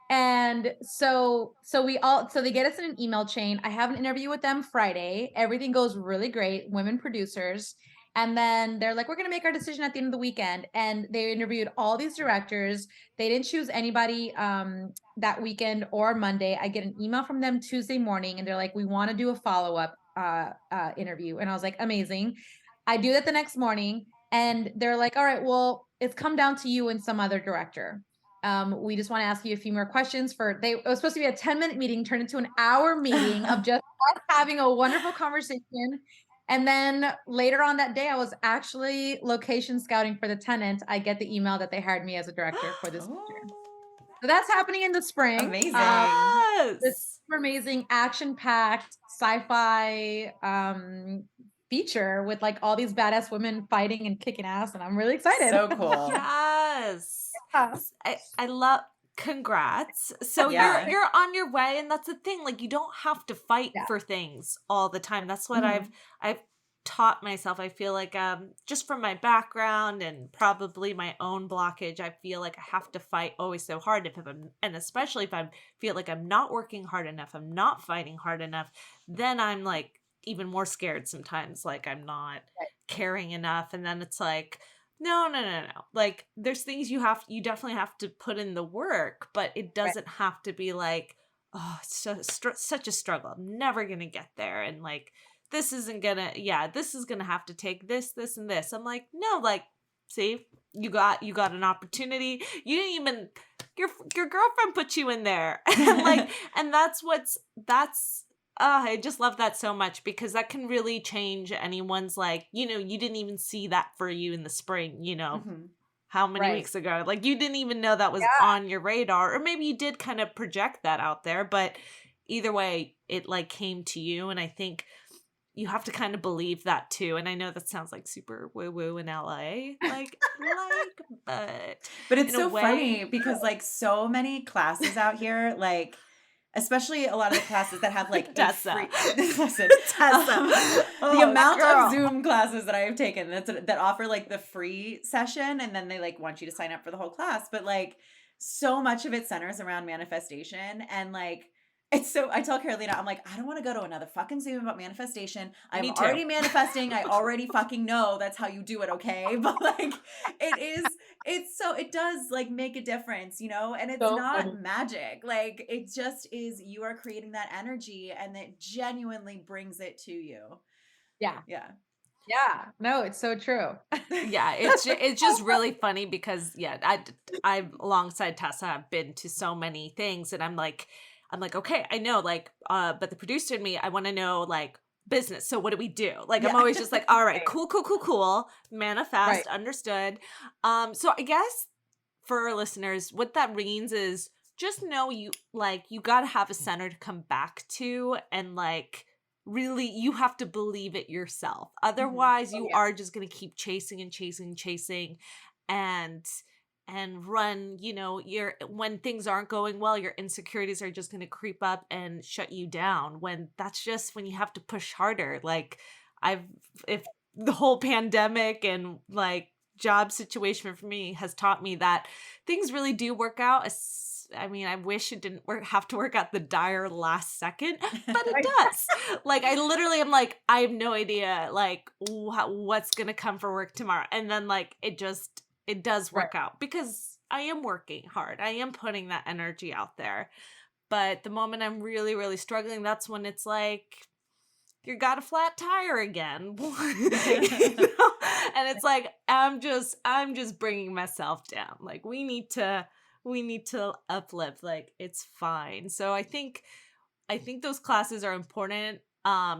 And so they get us in an email chain. I have an interview with them Friday. Everything goes really great. Women producers. And then they're like, we're going to make our decision at the end of the weekend. And they interviewed all these directors. They didn't choose anybody that weekend or Monday. I get an email from them Tuesday morning, and they're like, we want to do a follow-up interview. And I was like, amazing. I do that the next morning, and they're like, all right, well, it's come down to you and some other director. We just want to ask you a few more questions. It was supposed to be a 10-minute meeting, turned into an hour meeting of just us having a wonderful conversation. And then later on that day, I was actually location scouting for the tenant. I get the email that they hired me as a director for this feature. So that's happening in the spring. Amazing. This super amazing action-packed sci-fi feature with like all these badass women fighting and kicking ass, and I'm really excited. So cool. Yes. I love, congrats. So you're on your way, and that's the thing. Like, you don't have to fight for things all the time. That's what I've taught myself. I feel like just from my background and probably my own blockage, I feel like I have to fight always so hard and especially if I feel like I'm not working hard enough, I'm not fighting hard enough, then I'm like even more scared sometimes, like I'm not caring enough. And then it's like, no. Like, there's things you definitely have to put in the work, but it doesn't have to be like, oh, it's such a struggle. I'm never going to get there. And like, this is going to have to take this, and this. I'm like, no, like, see, you got an opportunity. You didn't even, your girlfriend put you in there. And like, and I just love that so much, because that can really change anyone's, like, you didn't even see that for you in the spring, how many weeks ago, like, you didn't even know that was on your radar, or maybe you did kind of project that out there, but either way, it like came to you. And I think you have to kind of believe that too. And I know that sounds like super woo-woo in LA, but it's so funny because like so many classes out here, like, especially a lot of the classes that have like Tessa. Tessa. Oh, the amount of Zoom classes that I have taken that offer like the free session, and then they like want you to sign up for the whole class, but like so much of it centers around manifestation. And like, it's so, I tell Carolina, I'm like, I don't want to go to another fucking Zoom about manifestation. I'm already manifesting. I already fucking know that's how you do it. Okay. But like, it does like make a difference, and it's so not funny. Magic. Like, it just is, you are creating that energy, and it genuinely brings it to you. Yeah. Yeah. Yeah, no, it's so true. Yeah, it's just really funny because I alongside Tessa have been to so many things, and I'm like, I'm like, okay, I know, like, but the producer and me, I want to know, like, business. So what do we do? Like, I'm always just like, all right, cool. Manifest, understood. So I guess for our listeners, what that means is just know you got to have a center to come back to, and like really you have to believe it yourself. Otherwise, you are just going to keep chasing and run, when things aren't going well, your insecurities are just going to creep up and shut you down, when that's just when you have to push harder. Like if the whole pandemic and like job situation for me has taught me that things really do work out. I mean, I wish it didn't have to work out the dire last second, but it does. Like, I literally am like, I have no idea, like, what's going to come for work tomorrow. And then, like, it does work out because I am working hard. I am putting that energy out there. But the moment I'm really, really struggling, that's when it's like, you got a flat tire again. And it's like, I'm just bringing myself down. Like, we need to uplift. Like, it's fine. So I think those classes are important,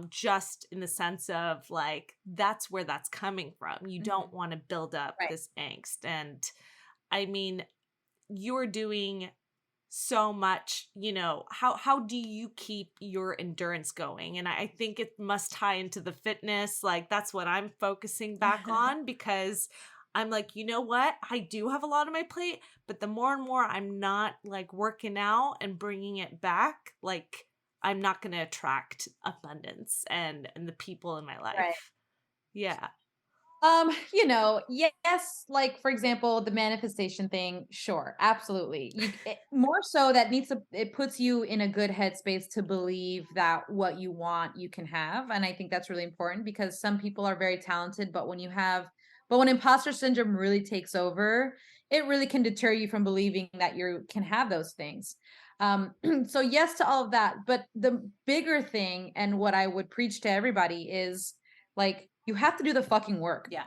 just in the sense of like, that's where that's coming from. You don't want to build up this angst. And I mean, you're doing so much, how do you keep your endurance going? And I think it must tie into the fitness. Like, that's what I'm focusing back on, because I'm like, you know what? I do have a lot on my plate, but the more and more I'm not like working out and bringing it back, like, I'm not going to attract abundance and the people in my life. Right. Yeah. Yes, like for example, the manifestation thing, sure, absolutely. More so it puts you in a good headspace to believe that what you want, you can have. And I think that's really important, because some people are very talented, but when imposter syndrome really takes over, it really can deter you from believing that you can have those things. So yes to all of that. But the bigger thing, and what I would preach to everybody, is like, you have to do the fucking work. Yeah.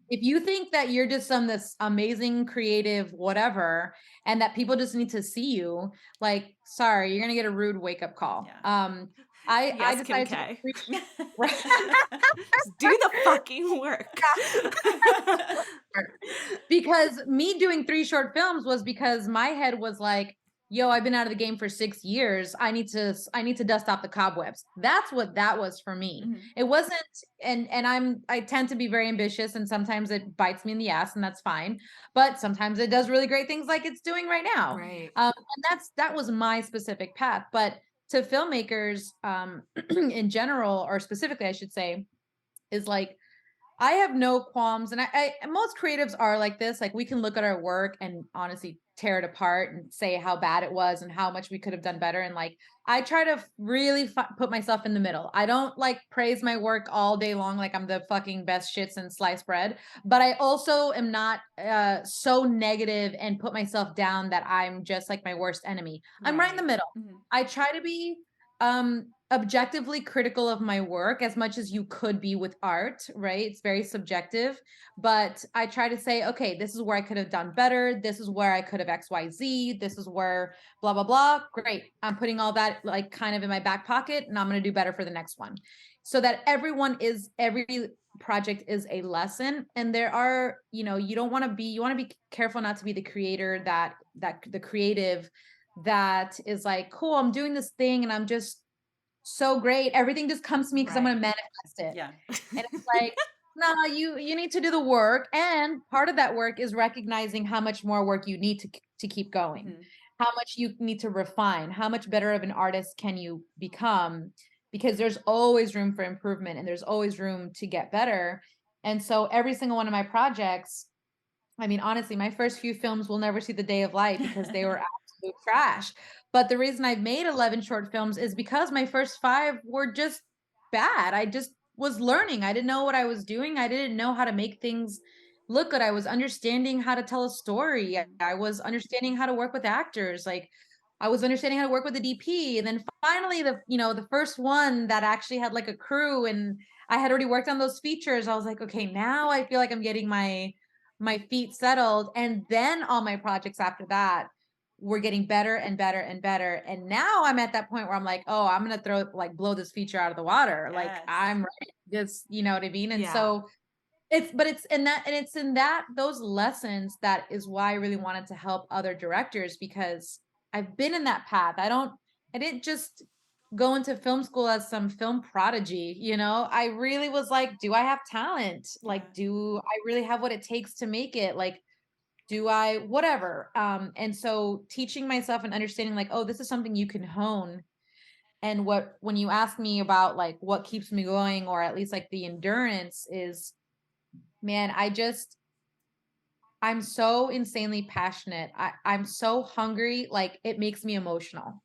If you think that you're just this amazing creative whatever, and that people just need to see you, like, sorry, you're gonna get a rude wake up call. Yeah. I decided to Right. just do the fucking work. Because me doing 3 short films was because my head was like, yo, I've been out of the game for 6 years. I need to dust off the cobwebs. That's what that was for me. It wasn't, and I tend to be very ambitious, and sometimes it bites me in the ass, and that's fine. But sometimes it does really great things, like it's doing right now. Right. And that was my specific path. But to filmmakers, in general, or specifically, I should say, is like, I have no qualms, and most creatives are like this. Like, we can look at our work and honestly tear it apart and say how bad it was and how much we could have done better. And like, I try to really put myself in the middle. I don't like praise my work all day long like I'm the fucking best shit since sliced bread, but I also am not so negative and put myself down that I'm just like my worst enemy. I'm right in the middle. I try to be objectively critical of my work as much as you could be with art, right? It's very subjective, but I try to say, okay, this is where I could have done better. This is where I could have XYZ. This is where blah, blah, blah. Great. I'm putting all that like kind of in my back pocket, and I'm going to do better for the next one. So that every project is a lesson. And there are, you want to be careful not to be the creator that the creative that is like, cool, I'm doing this thing and I'm just so great. Everything just comes to me because I'm going to manifest it. Yeah. And it's like, no, you need to do the work. And part of that work is recognizing how much more work you need to keep going, how much you need to refine, how much better of an artist can you become, because there's always room for improvement and there's always room to get better. And so every single one of my projects, I mean, honestly, my first few films will never see the day of light because they were absolute trash. But the reason I've made 11 short films is because my first 5 were just bad. I just was learning. I didn't know what I was doing. I didn't know how to make things look good. I was understanding how to tell a story. I was understanding how to work with actors. Like, I was understanding how to work with the DP. And then finally, the first one that actually had like a crew, and I had already worked on those features. I was like, okay, now I feel like I'm getting my feet settled. And then all my projects after that we're getting better and better and better. And now I'm at that point where I'm like, oh, I'm going to blow this feature out of the water. Like Yes. I'm ready. Just, you know what I mean? And Yeah. so it's in that, those lessons, that is why I really wanted to help other directors, because I've been in that path. I didn't just go into film school as some film prodigy, you know. I really was like, do I have talent? Like, do I really have what it takes to make it? Like, do I, whatever. And so teaching myself and understanding like, oh, this is something you can hone. And when you ask me about like what keeps me going, or at least like the endurance, is, man, I'm so insanely passionate. I'm so hungry. Like, it makes me emotional.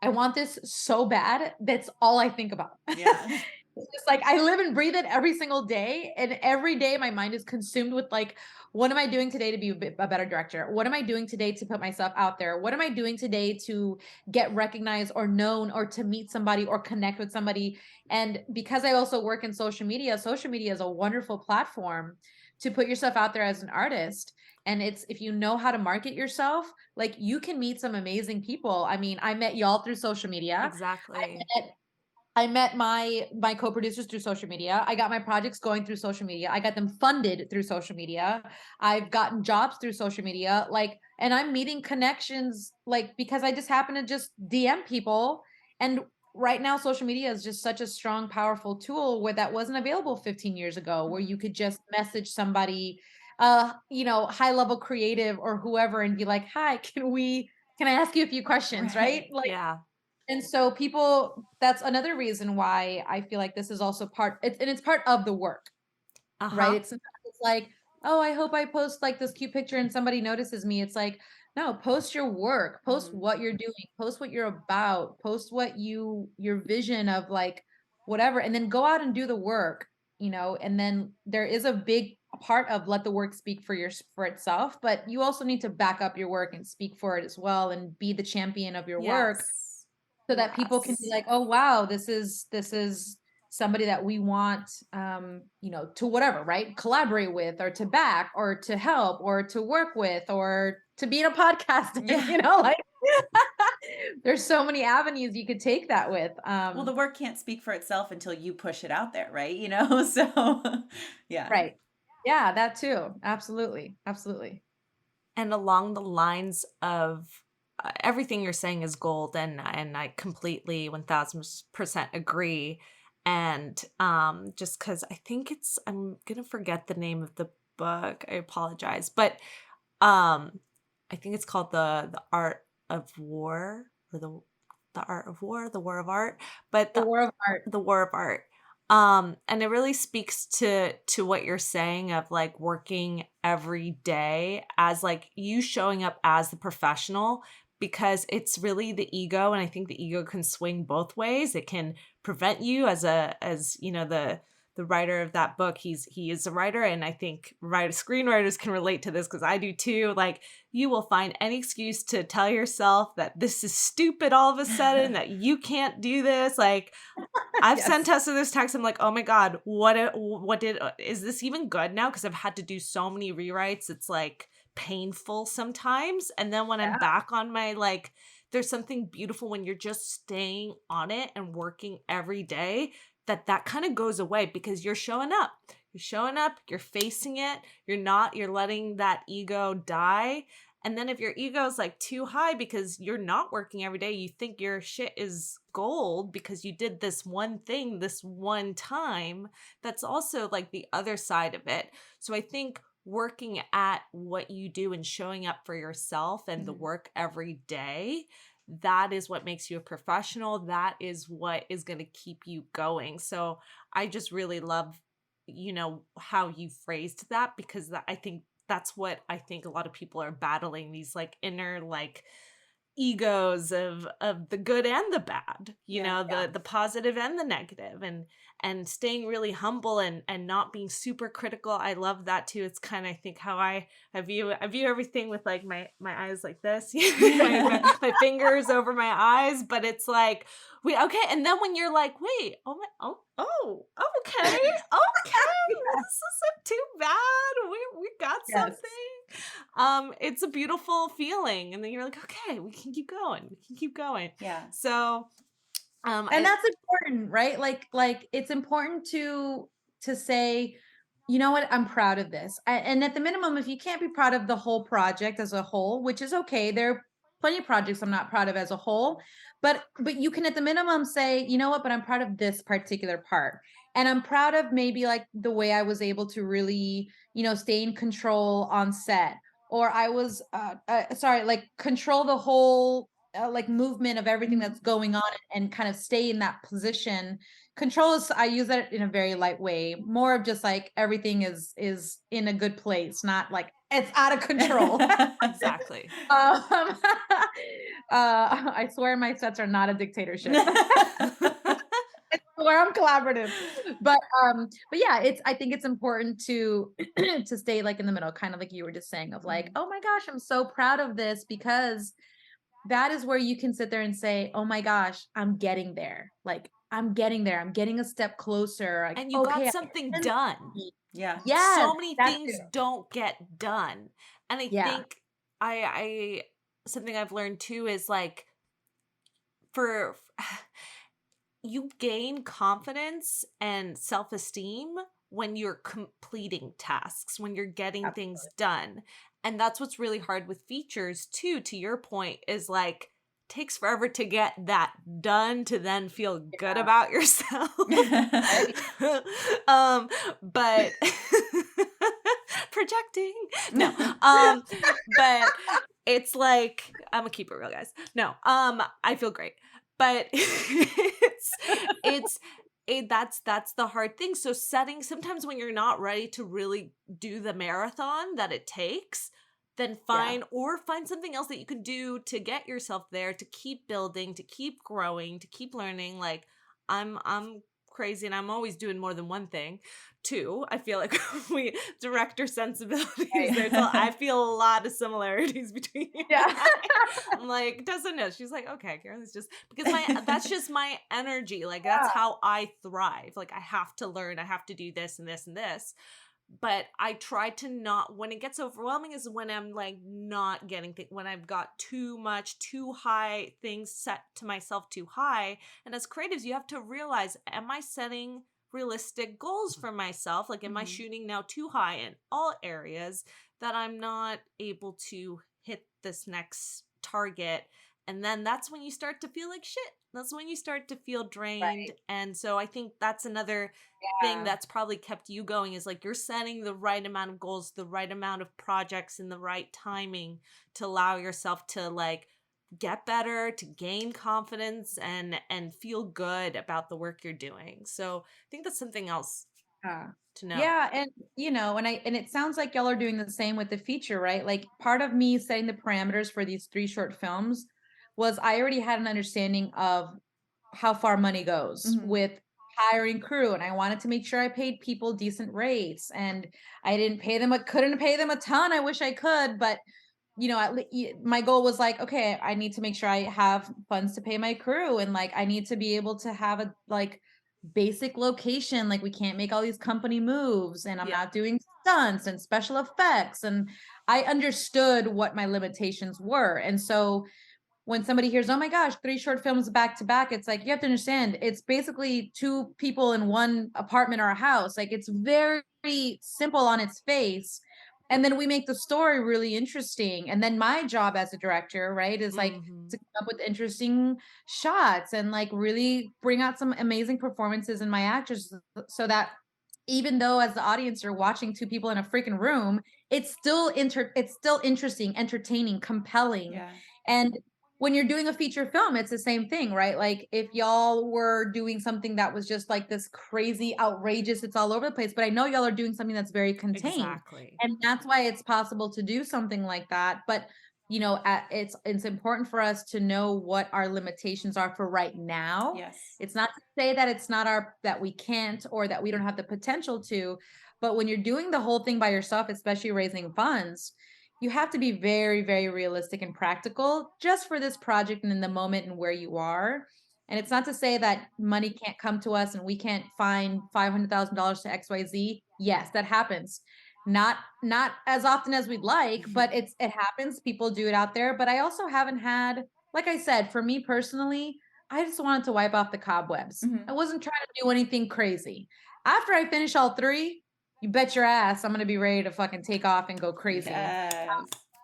I want this so bad. That's all I think about. Yeah. It's just like I live and breathe it every single day. And every day my mind is consumed with like, what am I doing today to be a better director? What am I doing today to put myself out there? What am I doing today to get recognized or known, or to meet somebody or connect with somebody? And because I also work in social media is a wonderful platform to put yourself out there as an artist. And it's, if you know how to market yourself, like, you can meet some amazing people. I mean, I met y'all through social media. Exactly. I met my co-producers through social media. I got my projects going through social media. I got them funded through social media. I've gotten jobs through social media. Like, and I'm meeting connections, like, because I just happen to just DM people. And right now, social media is just such a strong, powerful tool where that wasn't available 15 years ago, where you could just message somebody, you know, high level creative or whoever, and be like, hi, can I ask you a few questions? Right? Like, Yeah. and so that's another reason why I feel like this is also it's part of the work, right? It's like, oh, I hope I post like this cute picture and somebody notices me. It's like, no, post your work, post what you're doing, post what you're about, post your vision of like whatever, and then go out and do the work, you know. And then there is a big part of let the work speak for itself, but you also need to back up your work and speak for it as well, and be the champion of your work, Yes. so that people can be like, oh wow, this is somebody that we want, you know, to whatever, right, collaborate with, or to back, or to help, or to work with, or to be in a podcast. Yeah. You know, like there's so many avenues you could take that with. Well, the work can't speak for itself until you push it out there, right? You know, so yeah. Right. Yeah, that too. Absolutely. Absolutely. And along the lines of everything you're saying is gold, and I completely 1000% agree. And just because I think I'm gonna forget the name of the book, I apologize, but I think it's called the Art of War, or the Art of War, the War of Art, but The War of Art. the War of Art. And it really speaks to what you're saying of like working every day, as like you showing up as the professional, because it's really the ego. And I think the ego can swing both ways. It can prevent you as you know, the writer of that book, he is a writer. And I think screenwriters can relate to this, because I do too. Like, you will find any excuse to tell yourself that this is stupid all of a sudden, that you can't do this. Like, I've Yes. sent Tessa this text. I'm like, oh my God, is this even good now? Because I've had to do so many rewrites. It's like painful sometimes. And then when I'm back on my, like, there's something beautiful when you're just staying on it and working every day, that kind of goes away, because you're showing up, you're facing it. You're letting that ego die. And then if your ego is like too high because you're not working every day, you think your shit is gold because you did this one thing this one time. That's also like the other side of it. So I think working at what you do and showing up for yourself and the work every day, that is what makes you a professional. That is what is going to keep you going. So I just really love, you know, how you phrased that, because I think that's what I think a lot of people are battling, these like inner like egos of the good and the bad, you know, the positive and the negative, and staying really humble and not being super critical. I love that too. It's kind of, I think, how I view everything with like my eyes like this, my fingers over my eyes. But it's like, okay. And then when you're like, wait, okay, this isn't too bad. We got something. it's a beautiful feeling. And then you're like, okay, we can keep going. We can keep going. Yeah. So, And that's important, right? Like it's important to say, you know what, I'm proud of this. And at the minimum, if you can't be proud of the whole project as a whole, which is okay, there are plenty of projects I'm not proud of as a whole, but you can at the minimum say, you know what, but I'm proud of this particular part. And I'm proud of maybe like the way I was able to really, stay in control on set, or I was like control the whole like movement of everything that's going on, and kind of stay in that position. Control is, I use that in a very light way, more of just like everything is in a good place, not like it's out of control. exactly. I swear my sets are not a dictatorship. Where I'm collaborative, but yeah, I think it's important to to stay like in the middle, kind of like you were just saying, of like, oh my gosh, I'm so proud of this, because that is where you can sit there and say, oh my gosh, I'm getting there. Like I'm getting there. I'm getting a step closer. Like, And you okay, got something done. Yeah. Yes, So many things don't get done. And I think I something I've learned too is like, for you gain confidence and self-esteem when you're completing tasks, when you're getting things done. And that's what's really hard with features too, to your point, is like takes forever to get that done to then feel good about yourself. But projecting. No. But it's like, I'm gonna keep it real, guys. No. I feel great. But that's the hard thing. So sometimes when you're not ready to really do the marathon that it takes, then find something else that you can do to get yourself there, to keep building, to keep growing, to keep learning. Like I'm crazy and I'm always doing more than one thing. Too, I feel like we director sensibilities. Right. I feel a lot of similarities between you. Yeah. I'm like, Tessa knows. She's like, okay, Carolyn's just, because that's just my energy. Like that's how I thrive. Like I have to learn, I have to do this and this and this. But I try to not, when it gets overwhelming is when I'm like not getting when I've got too high things set to myself too high. And as creatives, you have to realize, am I setting realistic goals for myself? Like, am I shooting now too high in all areas that I'm not able to hit this next target? And then that's when you start to feel like shit. That's when you start to feel drained. Right. And so I think that's another thing that's probably kept you going, is like you're setting the right amount of goals, the right amount of projects in the right timing to allow yourself to like get better, to gain confidence and feel good about the work you're doing. So I think that's something else to know. Yeah. And and it sounds like y'all are doing the same with the feature, right? Like part of me setting the parameters for these 3 short films was I already had an understanding of how far money goes with hiring crew, and I wanted to make sure I paid people decent rates, and I couldn't pay them a ton. I wish I could, but my goal was like, okay, I need to make sure I have funds to pay my crew, and like I need to be able to have a like basic location. Like we can't make all these company moves, and I'm not doing stunts and special effects, and I understood what my limitations were. And so when somebody hears, oh my gosh, 3 short films back to back, it's like, you have to understand, it's basically 2 people in one apartment or a house. Like it's very simple on its face. And then we make the story really interesting. And then my job as a director, right, is like to come up with interesting shots and like really bring out some amazing performances in my actors, so that even though as the audience you're watching 2 people in a freaking room, it's still interesting, entertaining, compelling. Yeah. And when you're doing a feature film, it's the same thing, right? Like if y'all were doing something that was just like this crazy, outrageous, it's all over the place, but I know y'all are doing something that's very contained. Exactly. And that's why it's possible to do something like that. But it's important for us to know what our limitations are for right now. Yes. It's not to say that that we can't, or that we don't have the potential to, but when you're doing the whole thing by yourself, especially raising funds, you have to be very, very realistic and practical just for this project and in the moment and where you are. And it's not to say that money can't come to us and we can't find $500,000 to XYZ. Yes, that happens. not as often as we'd like, but it happens. People do it out there. But I also haven't had, like I said, for me personally, I just wanted to wipe off the cobwebs. Mhm. I wasn't trying to do anything crazy. After I finish all three, you bet your ass I'm gonna be ready to fucking take off and go crazy. Yes.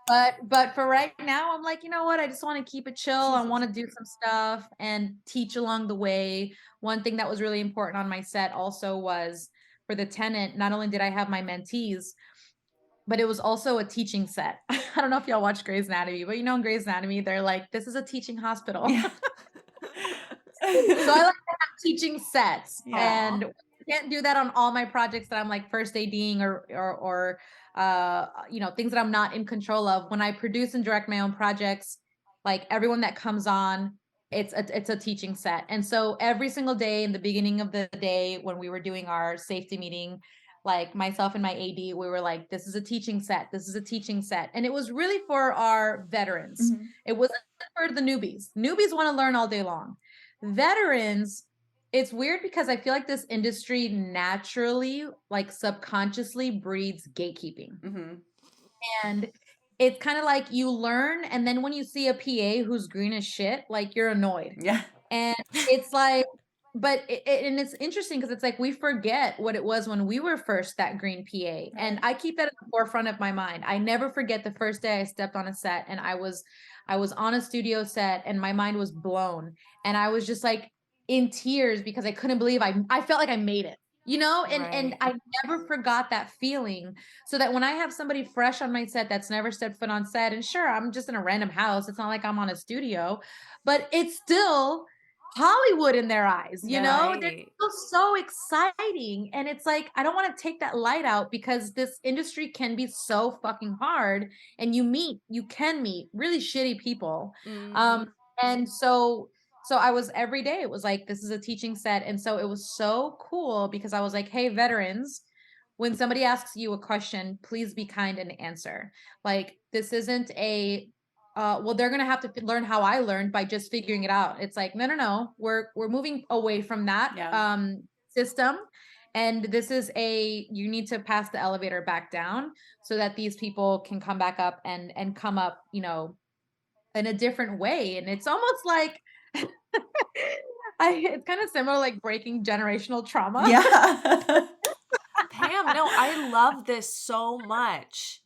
But for right now, I'm like, you know what? I just want to keep it chill. I want to do some stuff and teach along the way. One thing that was really important on my set also was for the tenant, not only did I have my mentees, but it was also a teaching set. I don't know if y'all watch Grey's Anatomy, but you know in Grey's Anatomy, they're like, this is a teaching hospital. Yeah. So I like to have teaching sets. Yeah. And I can't do that on all my projects that I'm like first ADing or you know, things that I'm not in control of. When I produce and direct my own projects, like everyone that comes on, it's a teaching set. And so every single day in the beginning of the day when we were doing our safety meeting, like myself and my AD, we were like, this is a teaching set. This is a teaching set. And it was really for our veterans. Mhm. It wasn't for the newbies. Newbies want to learn all day long. Veterans, it's weird because I feel like this industry naturally, like subconsciously breeds gatekeeping. Mhm. And it's kind of like you learn, and then when you see a PA who's green as shit, like you're annoyed. Yeah. And it's like, but and it's interesting because it's like we forget what it was when we were first that green PA. And I keep that at the forefront of my mind. I never forget the first day I stepped on a set and I was on a studio set and my mind was blown. And I was just like in tears because I couldn't believe I felt like I made it. You know, and I never forgot that feeling. So that when I have somebody fresh on my set that's never stepped foot on set, and sure, I'm just in a random house. It's not like I'm on a studio, but it's still Hollywood in their eyes, you know? They're Right. still so exciting. And it's like, I don't want to take that light out because this industry can be so fucking hard. And you can meet really shitty people. Mhm. And so I was every day, it was like, this is a teaching set. And so it was so cool because I was like, hey, veterans, when somebody asks you a question, please be kind and answer. Like, this isn't a well, they're gonna have to learn how I learned by just figuring it out. It's like, no, we're moving away from that Yeah. system, and this is you need to pass the elevator back down so that these people can come back up and come up, you know, in a different way. And it's almost like it's kind of similar, like breaking generational trauma. Yeah. Pam, no, I love this so much.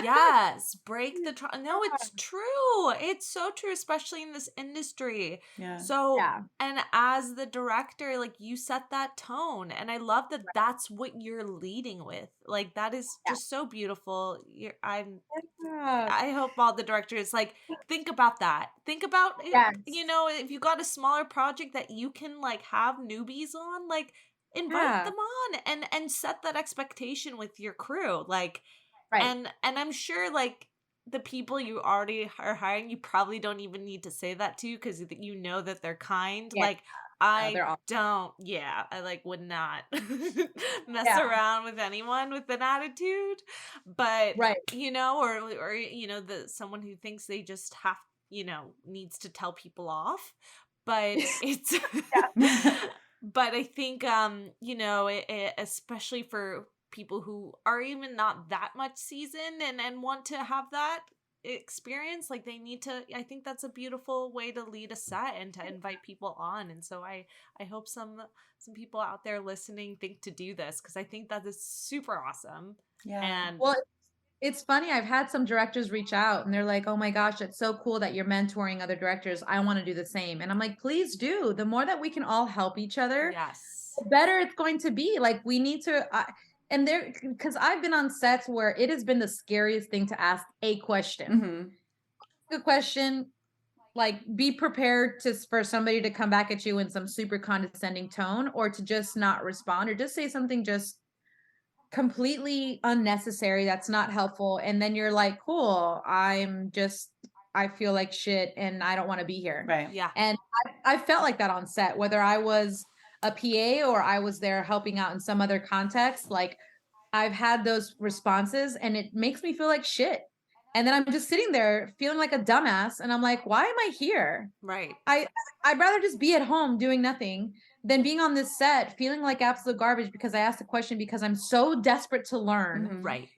Yes, break the no, it's true. It's so true, especially in this industry. Yeah. So, Yeah. and as the director, like you set that tone, and I love that that's what you're leading with. Like that is just so beautiful. Yeah. I hope all the directors like think about that. Think about it, Yes. you know, if you got a smaller project that you can like have newbies on, like invite Yeah. them on and set that expectation with your crew. Like Right. and I'm sure like the people you already are hiring, you probably don't even need to say that to because you know that they're kind. Yeah. Like They're I awesome. don't, yeah, I like would not mess Yeah. around with anyone with an attitude, but Right. you know, or you know, someone who thinks they just have, you know, needs to tell people off, but it's, but I think you know, especially for people who are even not that much seasoned and want to have that experience, like they need to, I think that's a beautiful way to lead a set and to invite people on. And so I hope some people out there listening think to do this because I think that is super awesome. Yeah. And Well, it's funny. I've had some directors reach out and they're like, oh my gosh, it's so cool that you're mentoring other directors. I want to do the same. And I'm like, please do. The more that we can all help each other, yes, the better it's going to be. Like we need to, and there, because I've been on sets where it has been the scariest thing to ask a question. Mhm. The question, like be prepared for somebody to come back at you in some super condescending tone or to just not respond or just say something just completely unnecessary that's not helpful, and then you're like, cool, I feel like shit and I don't want to be here. Right. yeah, And I felt like that on set, whether I was a PA or I was there helping out in some other context. Like I've had those responses and it makes me feel like shit. And then I'm just sitting there feeling like a dumbass. And I'm like, why am I here? Right. I'd rather just be at home doing nothing than being on this set feeling like absolute garbage because I asked a question because I'm so desperate to learn. Right.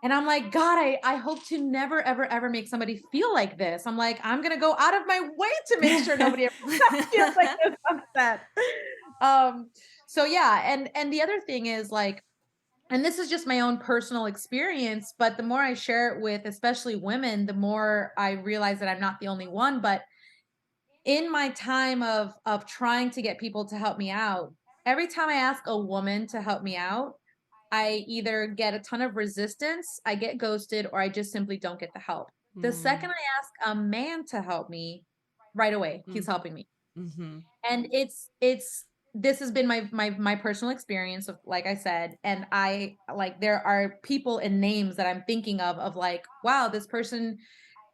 And I'm like, God, I hope to never, ever, ever make somebody feel like this. I'm like, I'm going to go out of my way to make sure nobody ever feels like this on set. So yeah. And the other thing is like, and this is just my own personal experience, but the more I share it with, especially women, the more I realize that I'm not the only one. But in my time of trying to get people to help me out, every time I ask a woman to help me out, I either get a ton of resistance, I get ghosted, or I just simply don't get the help. The second I ask a man to help me, right away, he's helping me. Mm-hmm. And it's this has been my personal experience of, like I said, and I like there are people and names that I'm thinking of like, wow, this person,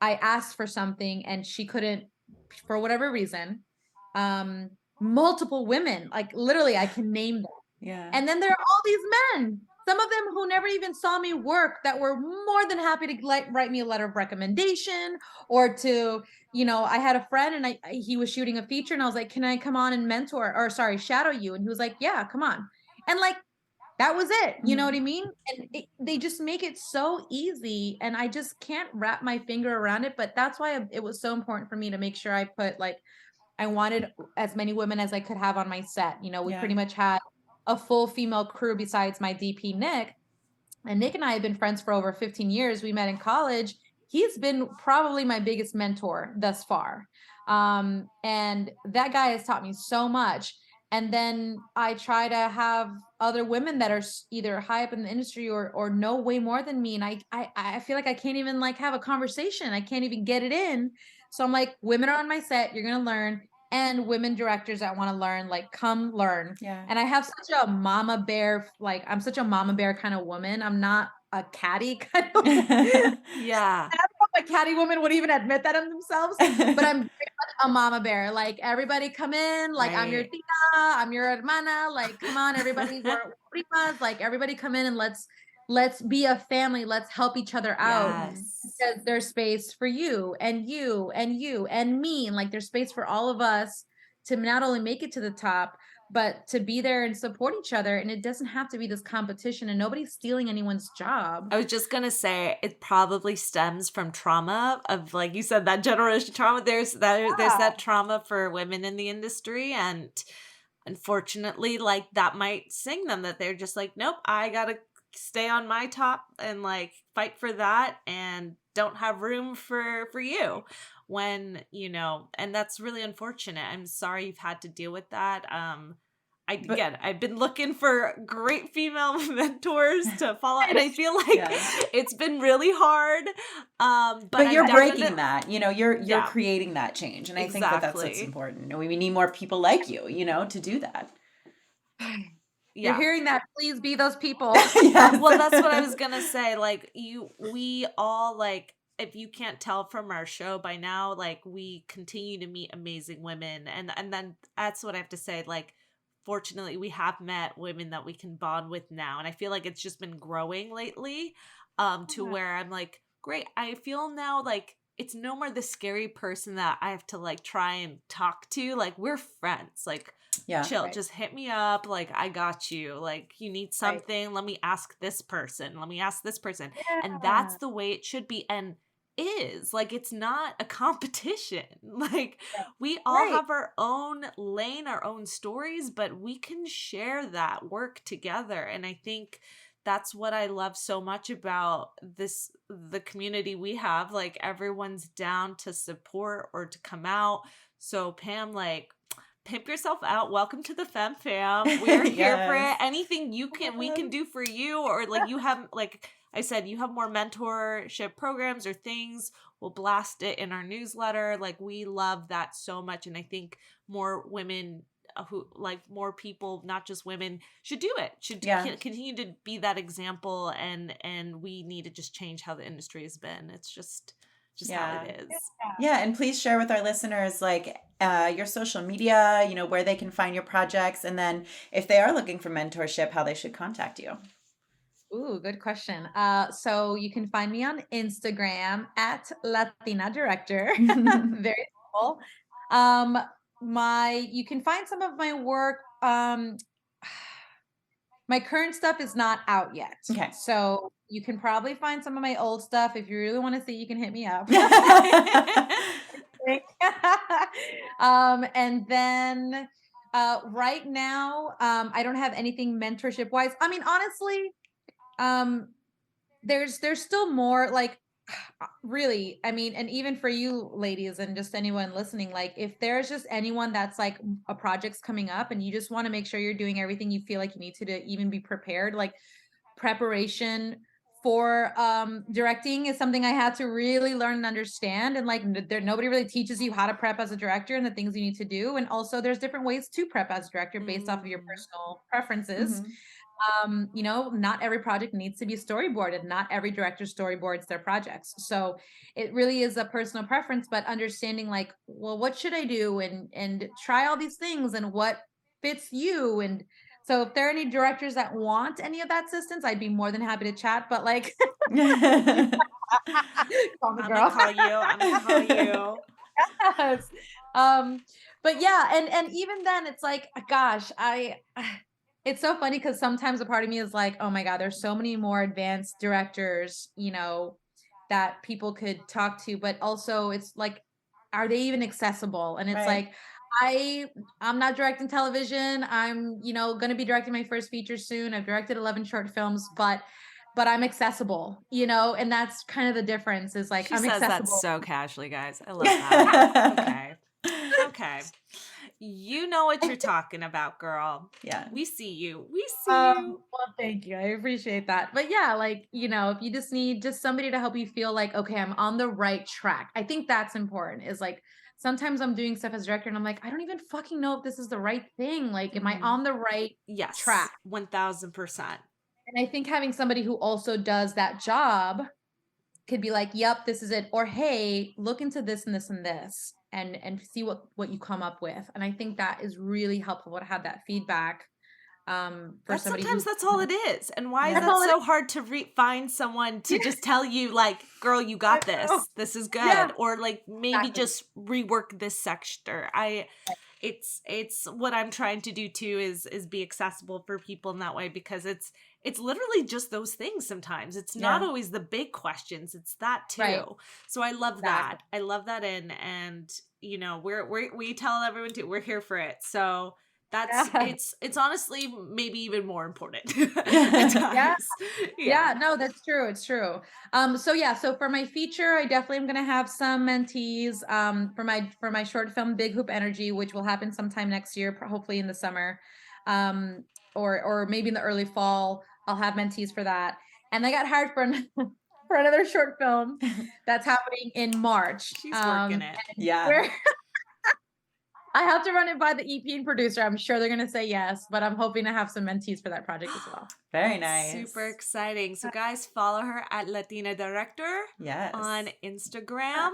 I asked for something and she couldn't for whatever reason. Multiple women, like literally I can name them. Yeah. And then there are all these men, some of them who never even saw me work, that were more than happy to write me a letter of recommendation, or to, I had a friend and he was shooting a feature and I was like, can I come on and shadow you? And he was like, yeah, come on. And like, that was it. You know what I mean? And they just make it so easy. And I just can't wrap my finger around it. But that's why it was so important for me to make sure I put like, I wanted as many women as I could have on my set. We pretty much had a full female crew besides my DP, Nick. And Nick and I have been friends for over 15 years. We met in college. He's been probably my biggest mentor thus far. And that guy has taught me so much. And then I try to have other women that are either high up in the industry or know way more than me. And I feel like I can't even like have a conversation. I can't even get it in. So I'm like, women are on my set. You're going to learn. And women directors that want to learn, like, come learn. Yeah. And I have such a mama bear, like, I'm such a mama bear kind of woman. I'm not a catty kind of woman. Yeah. I don't know if a catty woman would even admit that of themselves, but I'm very much a mama bear. Like, everybody come in, like, I'm your tia, I'm your hermana, like, come on, everybody, we're primas, like, everybody come in and let's be a family. Let's help each other out. Yes. Because there's space for you and you and you and me. And like, there's space for all of us to not only make it to the top, but to be there and support each other. And it doesn't have to be this competition, and nobody's stealing anyone's job. I was just going to say, it probably stems from trauma of, like you said, that generational trauma. There's that trauma for women in the industry. And unfortunately, like, that might sing them that they're just like, nope, I got to stay on my top and like fight for that and don't have room for you when, and that's really unfortunate. I'm sorry you've had to deal with that. I've been looking for great female mentors to follow, and I feel like it's been really hard. But you're breaking that, you're creating that change. And I think that's what's important. We need more people like you, to do that. You're hearing that? Please be those people. Yes. Well, that's what I was gonna say. Like, we all, like, if you can't tell from our show by now, like, we continue to meet amazing women, and then that's what I have to say. Like, fortunately, we have met women that we can bond with now, and I feel like it's just been growing lately, to where I'm like, great. I feel now like it's no more the scary person that I have to like try and talk to. Like, we're friends. Like, chill, just hit me up. Like, I got you. Like, you need something. Let me ask this person. Let me ask this person. And that's the way it should be. And is like, it's not a competition. Like, we all have our own lane, our own stories, but we can share that work together. And I think that's what I love so much about the community we have. Like, everyone's down to support or to come out. So Pam, like, pimp yourself out. Welcome to the Femme fam. We're here for it. Anything we can do for you, or like, you have, like I said, you have more mentorship programs or things, we'll blast it in our newsletter. Like, we love that so much. And I think more women more people, not just women, should do it, should continue to be that example. And we need to just change how the industry has been. It's just how it is. Yeah. And please share with our listeners, like, your social media, where they can find your projects. And then if they are looking for mentorship, how they should contact you. Ooh, good question. So you can find me on Instagram at Latina Director. Very simple. Um, you can find some of my work. My current stuff is not out yet. Okay. So you can probably find some of my old stuff. If you really want to see, you can hit me up. And then right now, I don't have anything mentorship wise. I mean, honestly, there's still more like really, I mean, and even for you ladies and just anyone listening, like if there's just anyone that's like a project's coming up and you just want to make sure you're doing everything you feel like you need to even be prepared, like preparation for directing is something I had to really learn and understand. And like nobody really teaches you how to prep as a director and the things you need to do. And also there's different ways to prep as a director based off of your personal preferences. You know, not every project needs to be storyboarded. Not every director storyboards their projects. So it really is a personal preference, but understanding like, well, what should I do? And try all these things and what fits you. And so if there are any directors that want any of that assistance, I'd be more than happy to chat. But like, call me, I'm girl. gonna call you. I'm gonna call you. Yes. But yeah, and even then it's like, gosh, it's so funny because sometimes a part of me is like, oh my God, there's so many more advanced directors, you know, that people could talk to, but also it's like, are they even accessible? And it's Right. like, I'm not directing television. I'm, you know, going to be directing my first feature soon. I've directed 11 short films, but I'm accessible, you know, and that's kind of the difference is like, She I'm says that accessible. so casually, guys. I love that. Okay. You know what you're talking about, girl. Yeah. We see you. We see you. Well, thank you. I appreciate that. But yeah, like, you know, if you just need just somebody to help you feel like, okay, I'm on the right track. I think that's important is like, sometimes I'm doing stuff as director and I'm like, I don't even fucking know if this is the right thing. Like, am I on the right Yes. track? 1000%. And I think having somebody who also does that job could be like, yep, this is it. Or, hey, look into this and this and this and see what you come up with. And I think that is really helpful to have that feedback. For somebody sometimes that's all it is. And why is Yeah. that so hard to find someone to just tell you like, girl, you got this. This is good. Yeah. Or like maybe just rework this sector. It's what I'm trying to do too is be accessible for people in that way because it's literally just those things sometimes. It's not always the big questions. It's that too. Right. So I love that. I love that and you know, we tell everyone too, we're here for it. So that's it's honestly maybe even more important. Yeah, no, that's true. It's true. So for my feature, I definitely am gonna have some mentees for my short film Big Hoop Energy, which will happen sometime next year, hopefully in the summer. Or maybe in the early fall, I'll have mentees for that. And I got hired for for another short film that's happening in March. She's working it. Yeah. I have to run it by the EP and producer. I'm sure they're going to say yes, but I'm hoping to have some mentees for that project as well. Very nice. Super exciting. So guys, follow her at Latina Director on Instagram.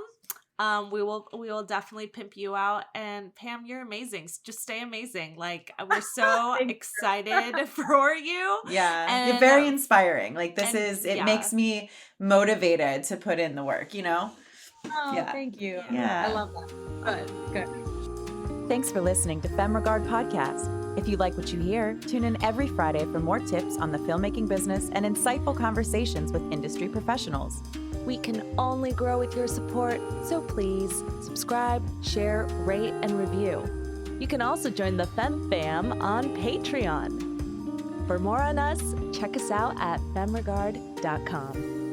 We will definitely pimp you out. And Pam, you're amazing. Just stay amazing. Like we're so excited for you. Yeah. And you're very inspiring. Like it makes me motivated to put in the work, you know? Oh, thank you. Yeah. I love that. Good. Thanks for listening to Femme Regard Podcast. If you like what you hear, tune in every Friday for more tips on the filmmaking business and insightful conversations with industry professionals. We can only grow with your support, so please subscribe, share, rate, and review. You can also join the Femme Fam on Patreon. For more on us, check us out at femregard.com.